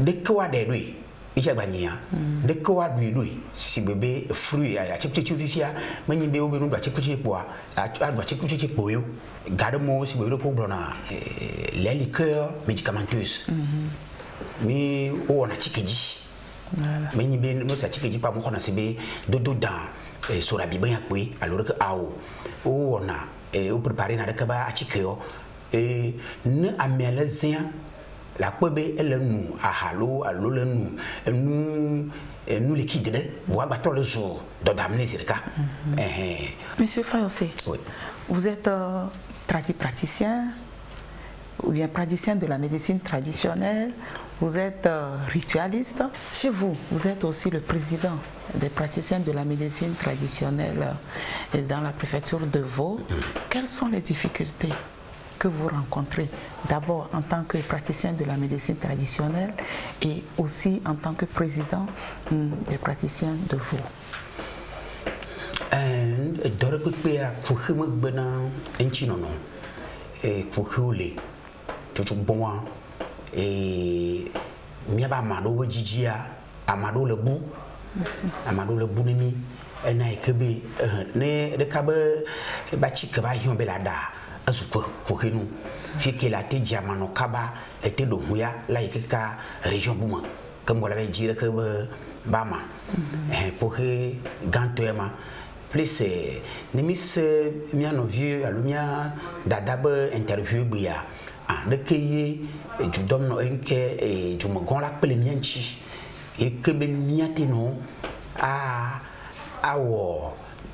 de quoi de lui ijabania de quoi lui si bébé fruit à chekuchero fifia manibe obe ndo chekuchero poa a chekuchero poyo garde-moi si bébé ko blona les liqueurs médicamenteuses mais on a chikeji. Mais nous sommes pas mon connaissez dodo dans sur la Bible alors que on a préparé na kaba a chikeo et ne amelezia la pobe elle nous a halo le nous liquide voir battre le jour de d'amener circa. Monsieur Fayossé, oui. Vous êtes praticien ou bien praticien de la médecine traditionnelle, vous êtes ritualiste. Chez vous, vous êtes aussi le président des praticiens de la médecine traditionnelle dans la préfecture de Vaud. Quelles sont les difficultés que vous rencontrez d'abord en tant que praticien de la médecine traditionnelle et aussi en tant que président des praticiens de Vaud? Tout bon et miaba amado jijia amado le bout nemi ena ekebe ne de kabe ba chike ba hion belada azuko kokenu fi que la te diamano kaba était do huya la yeka région bouma comme on l'avait dit que bama koke gantoema plus nemis miano vieux alumia dadabe interview buya de cueillir du dom et du mogon la pelemianchi et que ben miateno a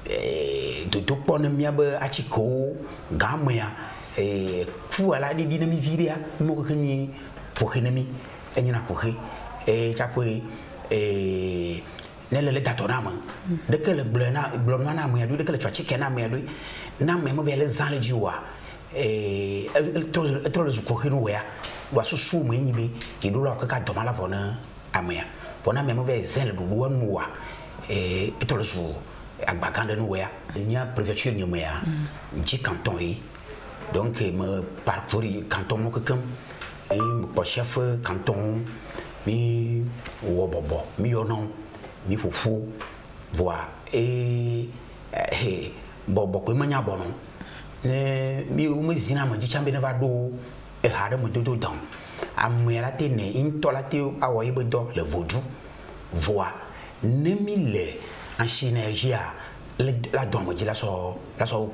de dopon miabe achiko gamya et fu ala di dinami viria mo ko ni pour enemi enyina ko et chapo et le datonama de que le blona na mo yadu de que le chike na mo yadu na mo vele zan le jiwa trop le zuko hinu wea do asusu mo nyibe ki do lo ka do mala vona amea vona me mo ve zan le do wonu wa trop le zu agbagande no wea nya préfecture ni mo ya nji canton yi donc me parcourir canton mo kam et mo chef canton mi wo bobo mi yonon mi fufu voa bobo ko manya bono ne mi o mi zina ma ji chambe ne va do ha de mo do dan amela te ne intola te awo ibe do le vodou voa ne mi le en synergie la domo ji la so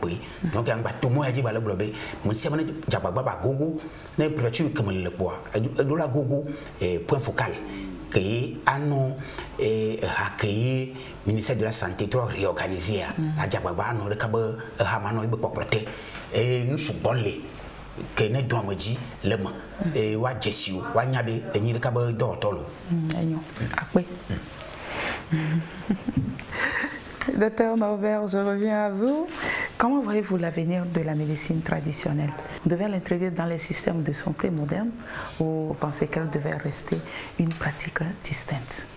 pe donc an ba to mo ya ji ba le blobe mo se mo ne jabagba ba gogo ne préfecture comme le poa do la gogo point focal que ano accueillir ministère de la santé trop réorganisé à jabagba no le kaba ha mano ibe poprote nous subonle que ne do mo ji le ma wa jesio wa nyabe enyi le kaba do tolo enyo akpe. Docteur Norbert, je reviens à vous. Comment voyez-vous l'avenir de la médecine traditionnelle? On devait l'intégrer dans les systèmes de santé modernes ou vous pensez qu'elle devait rester une pratique distincte?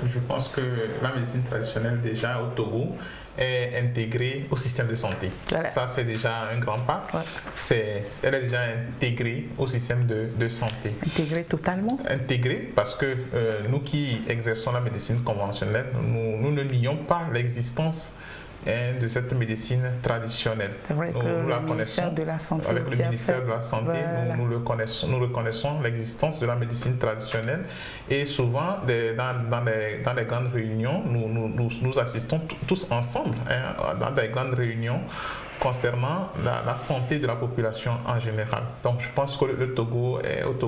Je pense que la médecine traditionnelle déjà au Togo est intégrée au système de santé. Voilà. Ça, c'est déjà un grand pas. Ouais. Elle est déjà intégrée au système de santé. Intégrée totalement? Intégrée parce que nous qui exerçons la médecine conventionnelle, nous ne nions pas l'existence de cette médecine traditionnelle. Nous la connaissons de la santé avec le ministère de la Santé, voilà. Nous reconnaissons l'existence de la médecine traditionnelle et souvent dans les grandes réunions, nous assistons tous ensemble dans des grandes réunions concernant la santé de la population en général. Donc je pense que au Togo,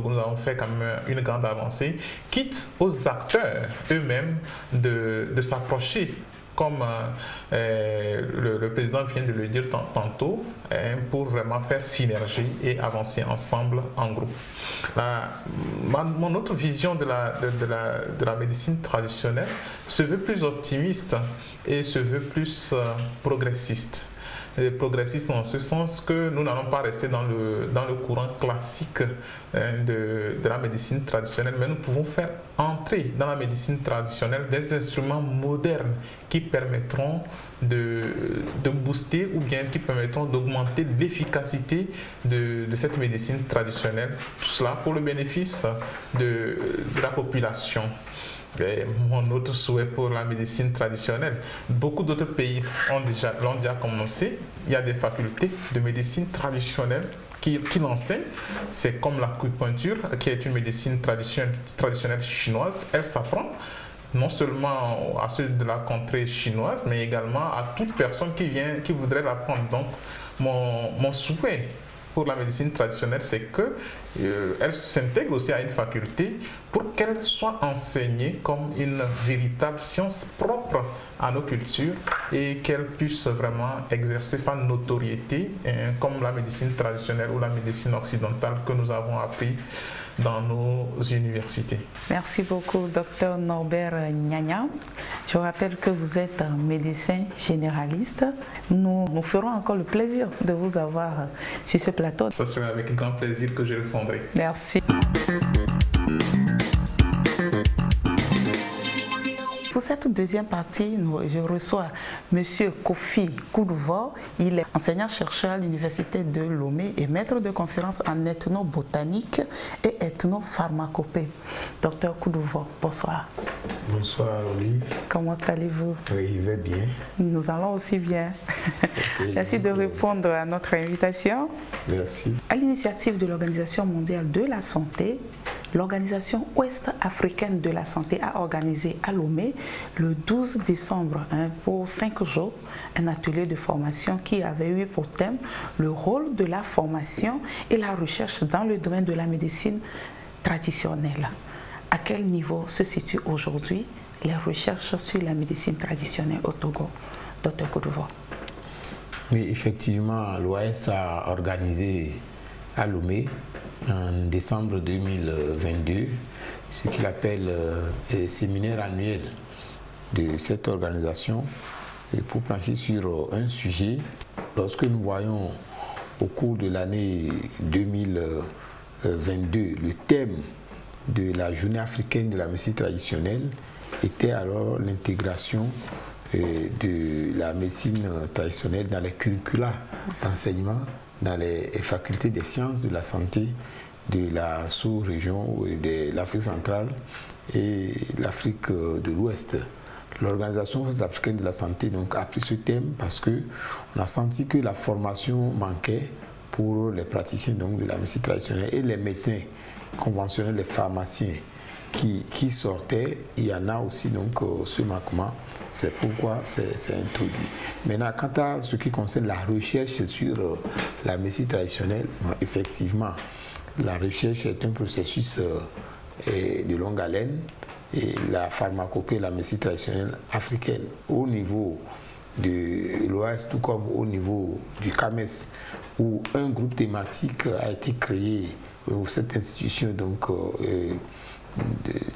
nous avons fait quand même une grande avancée, quitte aux acteurs eux-mêmes de s'approcher comme le président vient de le dire tantôt, pour vraiment faire synergie et avancer ensemble en groupe. Mon autre vision de la médecine traditionnelle se veut plus optimiste et se veut plus progressiste. Progressiste en ce sens que nous n'allons pas rester dans le courant classique de la médecine traditionnelle, mais nous pouvons faire entrer dans la médecine traditionnelle des instruments modernes qui permettront de booster ou bien qui permettront d'augmenter l'efficacité de cette médecine traditionnelle. Tout cela pour le bénéfice de la population. Et mon autre souhait pour la médecine traditionnelle, beaucoup d'autres pays l'ont déjà commencé. Il y a des facultés de médecine traditionnelle qui l'enseignent. C'est comme l'acupuncture, qui est une médecine traditionnelle chinoise. Elle s'apprend non seulement à ceux de la contrée chinoise, mais également à toute personne qui voudrait l'apprendre. Donc, mon souhait pour la médecine traditionnelle, c'est qu'elle s'intègre aussi à une faculté pour qu'elle soit enseignée comme une véritable science propre à nos cultures et qu'elle puisse vraiment exercer sa notoriété comme la médecine traditionnelle ou la médecine occidentale que nous avons appris dans nos universités. Merci beaucoup, Dr Norbert Nyanya. Je rappelle que vous êtes un médecin généraliste. Nous ferons encore le plaisir de vous avoir sur ce plateau. Ce sera avec grand plaisir que je répondrai. Merci. Pour cette deuxième partie, je reçois M. Kofi Koudouvo. Il est enseignant-chercheur à l'Université de Lomé et maître de conférence en ethnobotanique et ethnopharmacopée. Docteur Koudouvo, bonsoir. Bonsoir Olive. Comment allez-vous? Oui, je vais bien. Nous allons aussi bien. Okay. Merci de répondre à notre invitation. Merci. À l'initiative de l'Organisation mondiale de la santé, l'Organisation ouest-africaine de la santé a organisé à Lomé le 12 décembre pour 5 jours un atelier de formation qui avait eu pour thème le rôle de la formation et la recherche dans le domaine de la médecine traditionnelle. À quel niveau se situent aujourd'hui les recherches sur la médecine traditionnelle au Togo? Dr Koudouvo. Oui, effectivement, l'OAS a organisé à Lomé en décembre 2022 ce qu'il appelle le séminaire annuel de cette organisation et pour plancher sur un sujet. Lorsque nous voyons au cours de l'année 2022 le thème de la journée africaine de la médecine traditionnelle était alors l'intégration de la médecine traditionnelle dans les curricula d'enseignement dans les facultés des sciences de la santé de la sous-région de l'Afrique centrale et l'Afrique de l'Ouest. L'Organisation africaine de la santé donc, a pris ce thème parce qu'on a senti que la formation manquait pour les praticiens donc, de la médecine traditionnelle et les médecins conventionnels, les pharmaciens qui sortaient. Il y en a aussi donc, ce manquement. C'est pourquoi c'est introduit. Maintenant, quant à ce qui concerne la recherche sur la médecine traditionnelle, effectivement, la recherche est un processus de longue haleine et la pharmacopée et la médecine traditionnelle africaine au niveau de l'Ouest, tout comme au niveau du CAMES, où un groupe thématique a été créé pour cette institution donc,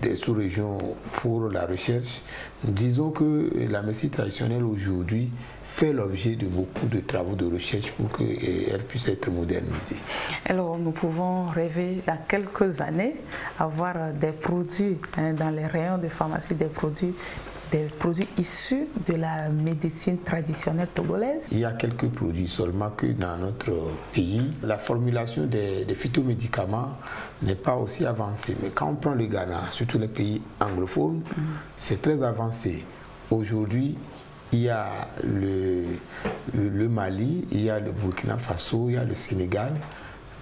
des sous-régions pour la recherche. Disons que la médecine traditionnelle aujourd'hui fait l'objet de beaucoup de travaux de recherche pour qu'elle puisse être modernisée. Alors nous pouvons rêver dans quelques années avoir des produits dans les rayons de pharmacie, des produits issus de la médecine traditionnelle togolaise. Il y a quelques produits seulement que dans notre pays, la formulation des phytomédicaments n'est pas aussi avancée. Mais quand on prend le Ghana, surtout les pays anglophones, c'est très avancé. Aujourd'hui, il y a le Mali, il y a le Burkina Faso, il y a le Sénégal.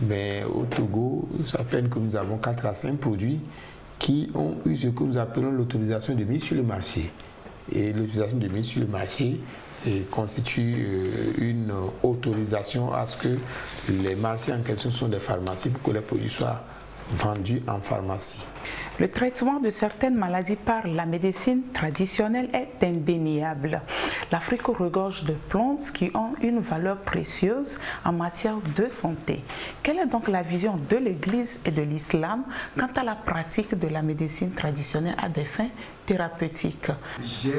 Mais au Togo, ça fait que nous avons 4 à 5 produits qui ont eu ce que nous appelons l'autorisation de mise sur le marché. Et l'autorisation de mise sur le marché constitue une autorisation à ce que les marchés en question sont des pharmacies pour que les produits soient vendus en pharmacie. Le traitement de certaines maladies par la médecine traditionnelle est indéniable. L'Afrique regorge de plantes qui ont une valeur précieuse en matière de santé. Quelle est donc la vision de l'Église et de l'islam quant à la pratique de la médecine traditionnelle à des fins thérapeutiques? J'ai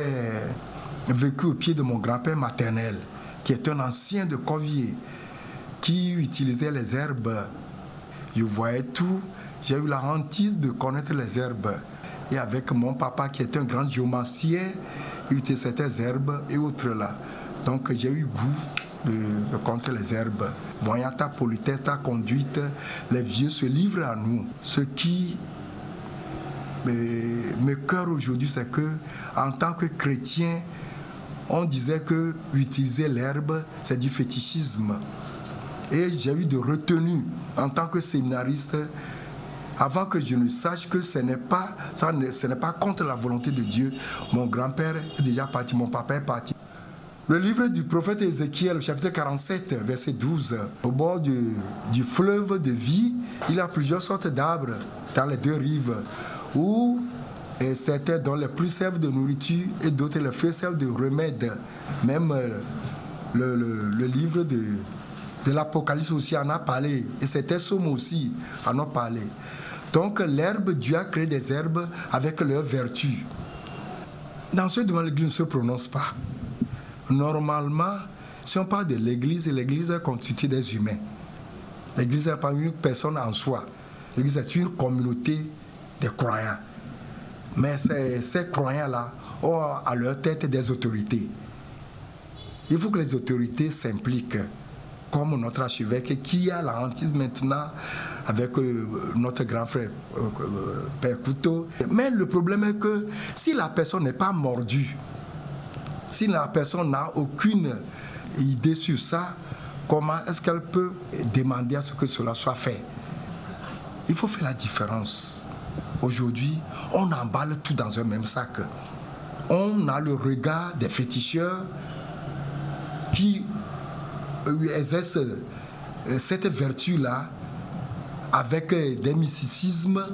vécu au pied de mon grand-père maternel, qui est un ancien de Corvier, qui utilisait les herbes. Je voyais tout. J'ai eu la hantise de connaître les herbes. Et avec mon papa qui est un grand géomancien, il utilisait certaines herbes et autres là. Donc j'ai eu goût de connaître les herbes. Voyant ta politesse, ta conduite, les vieux se livrent à nous. Ce qui me cœur aujourd'hui, c'est que en tant que chrétien, on disait que utiliser l'herbe, c'est du fétichisme. Et j'ai eu de retenue en tant que séminariste, avant que je ne sache que ce n'est pas contre la volonté de Dieu. Mon grand-père est déjà parti, mon papa est parti. Le livre du prophète Ézéchiel, chapitre 47, verset 12. Au bord du fleuve de vie, il y a plusieurs sortes d'arbres dans les deux rives, où certains dont les plus servent de nourriture et d'autres les feux servent de remède. Même le livre de l'Apocalypse aussi en a parlé, et certains psaumes aussi en ont parlé. Donc l'herbe, Dieu a créé des herbes avec leurs vertus. Dans ce domaine, l'Église ne se prononce pas. Normalement, si on parle de l'Église, l'Église est constituée des humains. L'Église n'est pas une personne en soi. L'Église est une communauté de croyants. Mais ces croyants-là ont à leur tête des autorités. Il faut que les autorités s'impliquent, comme notre archevêque qui a la hantise maintenant avec notre grand frère Père Couteau. Mais le problème est que si la personne n'est pas mordue, si la personne n'a aucune idée sur ça, comment est-ce qu'elle peut demander à ce que cela soit fait? Il faut faire la différence. Aujourd'hui, on emballe tout dans un même sac. On a le regard des féticheurs qui exercent cette vertu-là avec des mysticismes.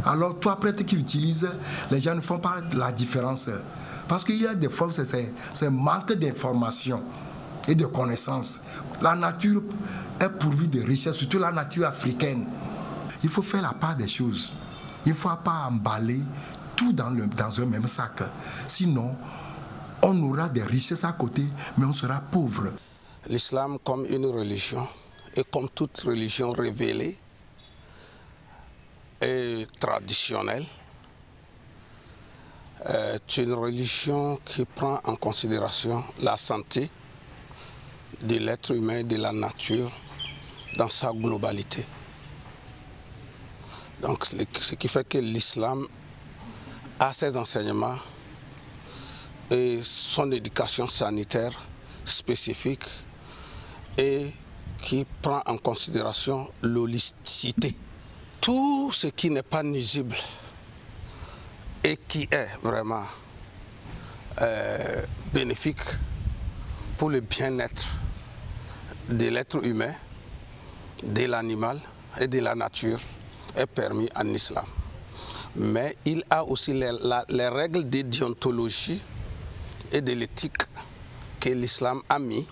Alors, toi, prêtre qui utilise, les gens ne font pas la différence. Parce qu'il y a des fois, c'est manque d'information et de connaissances. La nature est pourvue de richesses, surtout la nature africaine. Il faut faire la part des choses. Il ne faut pas emballer tout dans un même sac. Sinon, on aura des richesses à côté, mais on sera pauvre. L'islam comme une religion, et comme toute religion révélée et traditionnelle, est une religion qui prend en considération la santé de l'être humain et de la nature dans sa globalité. Donc, ce qui fait que l'islam a ses enseignements et son éducation sanitaire spécifique et qui prend en considération l'holisticité. Tout ce qui n'est pas nuisible et qui est vraiment bénéfique pour le bien-être de l'être humain, de l'animal et de la nature est permis en islam. Mais il a aussi les règles de déontologie et de l'éthique que l'islam a mis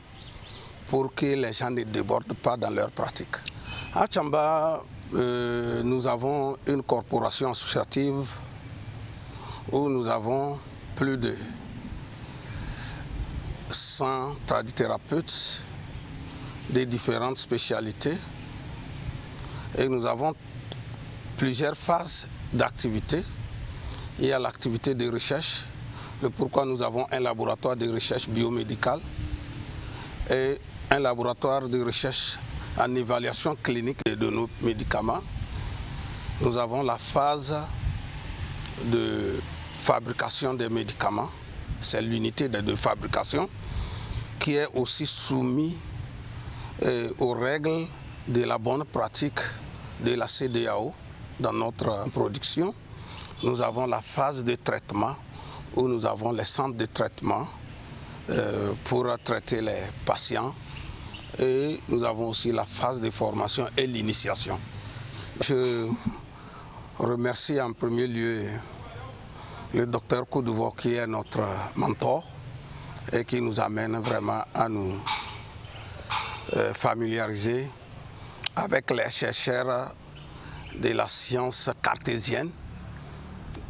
pour que les gens ne débordent pas dans leurs pratiques. À Tchamba, nous avons une corporation associative où nous avons plus de 100 tradithérapeutes de différentes spécialités et nous avons plusieurs phases d'activité. Il y a l'activité de recherche, le pourquoi nous avons un laboratoire de recherche biomédicale et un laboratoire de recherche en évaluation clinique de nos médicaments. Nous avons la phase de fabrication des médicaments, c'est l'unité de fabrication qui est aussi soumise aux règles de la bonne pratique de la CEDEAO dans notre production. Nous avons la phase de traitement où nous avons les centres de traitement pour traiter les patients et nous avons aussi la phase de formation et l'initiation. Je remercie en premier lieu le docteur Koudouvo qui est notre mentor et qui nous amène vraiment à nous familiariser avec les chercheurs de la science cartésienne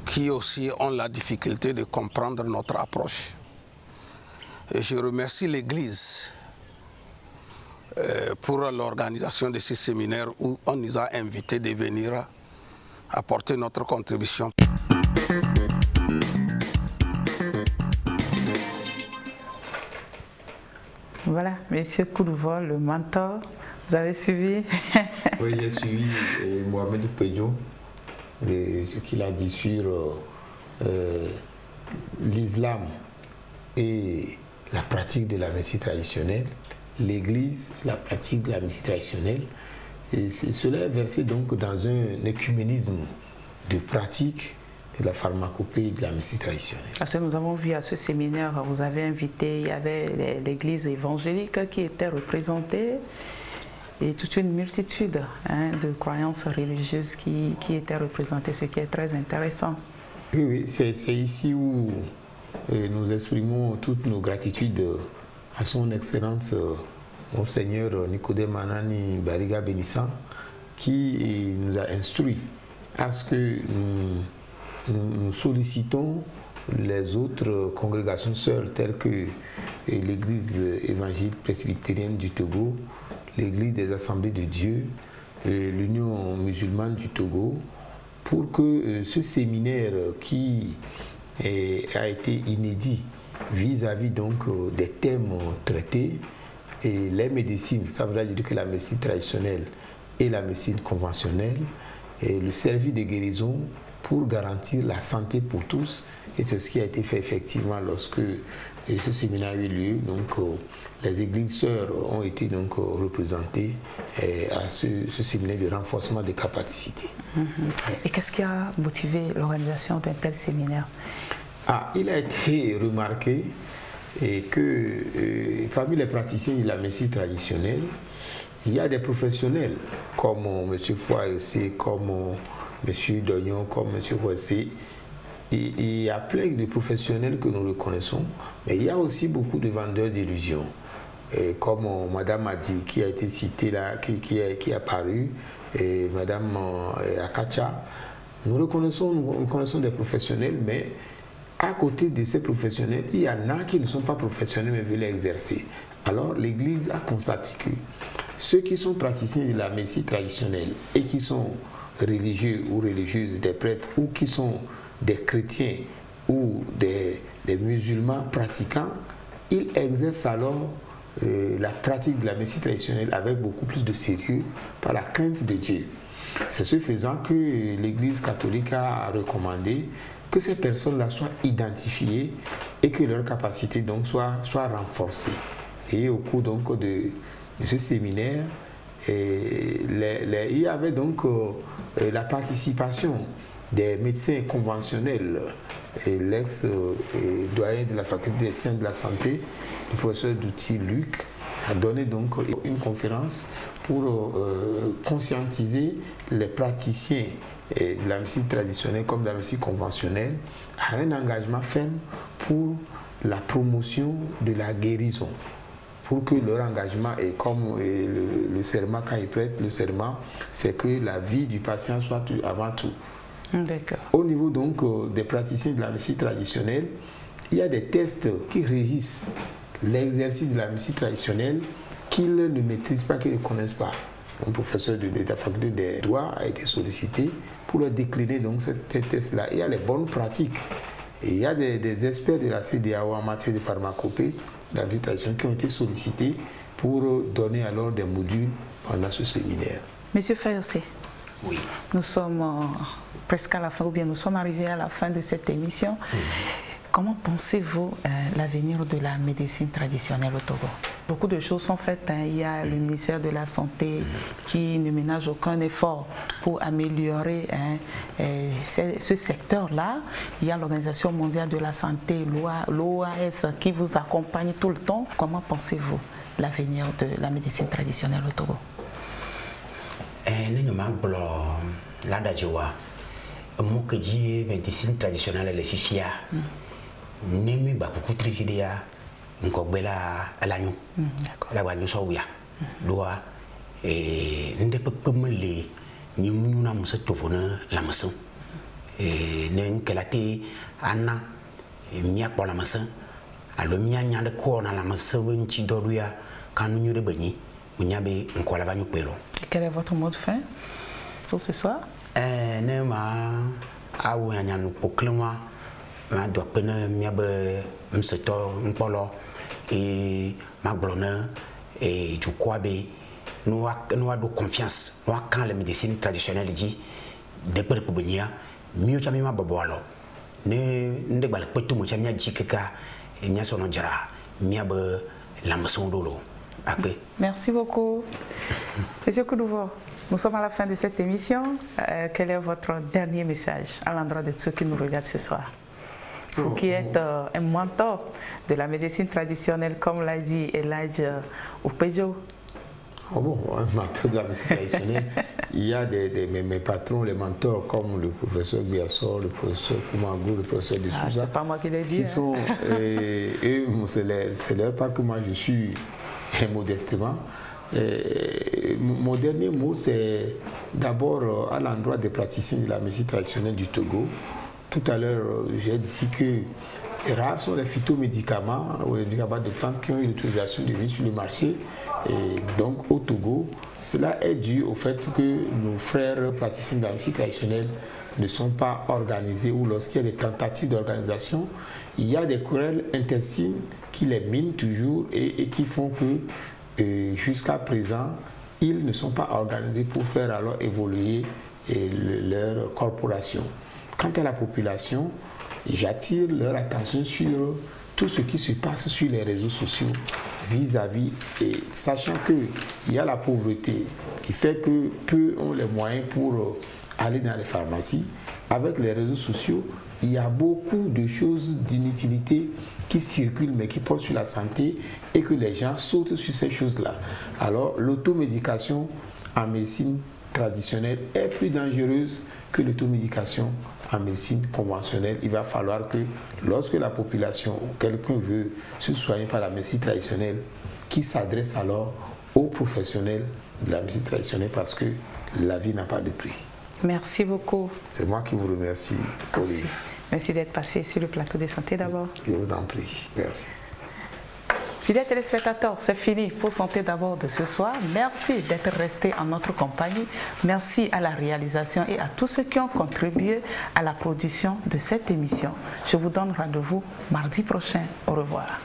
qui aussi ont la difficulté de comprendre notre approche. Et je remercie l'Église pour l'organisation de ce séminaire où on nous a invités de venir apporter notre contribution. Voilà, Monsieur Koudouvo, le mentor, vous avez suivi? Oui, j'ai suivi Mohamed Pédio, ce qu'il a dit sur l'islam et la pratique de la médecine traditionnelle, l'Église, la pratique de la médecine traditionnelle. Et cela est versé donc dans un écuménisme de pratique de la pharmacopée et de la médecine traditionnelle. Parce que nous avons vu à ce séminaire, vous avez invité, il y avait l'église évangélique qui était représentée et toute une multitude de croyances religieuses qui étaient représentées, ce qui est très intéressant. Oui, oui, c'est ici où nous exprimons toutes nos gratitudes à son Excellence Monseigneur Nicodème Anani Bariga Bénissant qui nous a instruit à ce que nous sollicitons les autres congrégations sœurs telles que l'Église évangélique presbytérienne du Togo, l'Église des Assemblées de Dieu, l'Union musulmane du Togo, pour que ce séminaire qui a été inédit vis-à-vis donc des thèmes traités et les médecines, ça veut dire que la médecine traditionnelle et la médecine conventionnelle, et le service de guérison pour garantir la santé pour tous, et c'est ce qui a été fait effectivement lorsque ce séminaire a eu lieu. Donc les églises sœurs ont été donc représentées à ce séminaire de renforcement des capacités. Et qu'est-ce qui a motivé l'organisation d'un tel séminaire? Il a été remarqué que parmi les praticiens de la médecine traditionnelle, il y a des professionnels comme M. Foyosé, comme M. Dognon, comme M. Foyosé. Il y a plein de professionnels que nous reconnaissons, mais il y a aussi beaucoup de vendeurs d'illusions, comme Mme Madi qui a été citée là, qui est apparue, et Mme Akacha, Nous connaissons des professionnels, mais à côté de ces professionnels, il y en a qui ne sont pas professionnels mais veulent exercer. Alors l'Église a constaté que ceux qui sont praticiens de la médecine traditionnelle et qui sont religieux ou religieuses, des prêtres, ou qui sont des chrétiens ou des musulmans pratiquants, ils exercent alors la pratique de la médecine traditionnelle avec beaucoup plus de sérieux par la crainte de Dieu. C'est ce faisant que l'Église catholique a recommandé que ces personnes-là soient identifiées et que leur capacité donc soit renforcée. Et au cours donc de ce séminaire, il y avait donc la participation des médecins conventionnels, l'ex-doyen de la faculté des sciences de la santé, le professeur Douty Luc, a donné donc une conférence pour conscientiser les praticiens de la médecine traditionnelle comme de la médecine conventionnelle à un engagement ferme pour la promotion de la guérison, pour que leur engagement est comme le serment, quand ils prêtent le serment, c'est que la vie du patient soit avant tout. Au niveau donc des praticiens de la médecine traditionnelle, il y a des tests qui régissent l'exercice de la médecine traditionnelle qu'ils ne maîtrisent pas, qu'ils ne connaissent pas. Un professeur de la faculté des droits a été sollicité pour leur décliner donc ces tests-là. Il y a les bonnes pratiques. Et il y a des experts de la CEDEAO en matière de pharmacopée, de la médecine traditionnelle, qui ont été sollicités pour donner alors des modules pendant ce séminaire. Monsieur Fayossé, oui. Nous sommes presque à la fin, ou bien nous sommes arrivés à la fin de cette émission. Comment pensez-vous l'avenir de la médecine traditionnelle au Togo? Beaucoup de choses sont faites. Il y a le ministère de la Santé qui ne ménage aucun effort pour améliorer ce secteur-là. Il y a l'Organisation mondiale de la santé, l'OAS, qui vous accompagne tout le temps. Comment pensez-vous l'avenir de la médecine traditionnelle au Togo? Médecine traditionnelle est ici. Nemi ba kukutri fidia nkobela alanyu la wanyu sawya doa nde pekemele nyimu na musa tovona la musa nen kelate ana mia kwa la musa alo mia nyande ko na la musa wenchi doruya kanu nyure benyi munyabe nkola banyu pelo. Quel est votre mot de fin pour ce soir? Ne ma awu nyanu poklema ma do pena miabe mseto mpolo et ma blonne et du quoi be nous avons confiance nous quand la médecine traditionnelle dit de per pour venir mieux chami ma babolo ne ndé bal petu mo chamia jikeka et nya sono jara miabe la maison dolo après. Merci beaucoup. Monsieur Koudouvo, nous sommes à la fin de cette émission. Quel est votre dernier message à l'endroit de ceux qui nous regardent ce soir? Vous qui êtes un mentor de la médecine traditionnelle, comme l'a dit Elijah Opejo. Oh bon, un mentor de la médecine traditionnelle, il y a mes patrons, les mentors comme le professeur Biassor, le professeur Koumagou, le professeur de Souza. C'est pas moi qui l'ai dit. Qui sont, eux, c'est leur pas que moi je suis modestement. Mon dernier mot, c'est d'abord à l'endroit des praticiens de la médecine traditionnelle du Togo. Tout à l'heure, j'ai dit que rares sont les phytomédicaments ou les médicaments de plantes qui ont eu l'autorisation de venir sur le marché. Et donc au Togo, cela est dû au fait que nos frères praticiens de la médecine traditionnelle ne sont pas organisés, ou lorsqu'il y a des tentatives d'organisation, il y a des querelles intestines qui les minent toujours et qui font que jusqu'à présent, ils ne sont pas organisés pour faire alors évoluer leur corporation. Quant à la population, j'attire leur attention sur tout ce qui se passe sur les réseaux sociaux vis-à-vis, et sachant qu'il y a la pauvreté qui fait que peu ont les moyens pour aller dans les pharmacies. Avec les réseaux sociaux, il y a beaucoup de choses d'inutilité qui circulent mais qui portent sur la santé et que les gens sautent sur ces choses-là. Alors l'automédication en médecine traditionnelle est plus dangereuse que l'automédication en médecine conventionnelle. Il va falloir que lorsque la population ou quelqu'un veut se soigner par la médecine traditionnelle, qu'il s'adresse alors aux professionnels de la médecine traditionnelle parce que la vie n'a pas de prix. Merci beaucoup. C'est moi qui vous remercie, Olive. Merci d'être passé sur le plateau de santé d'abord. Je vous en prie. Merci. Fidèles téléspectateurs, c'est fini pour Santé d'abord de ce soir. Merci d'être restés en notre compagnie. Merci à la réalisation et à tous ceux qui ont contribué à la production de cette émission. Je vous donne rendez-vous mardi prochain. Au revoir.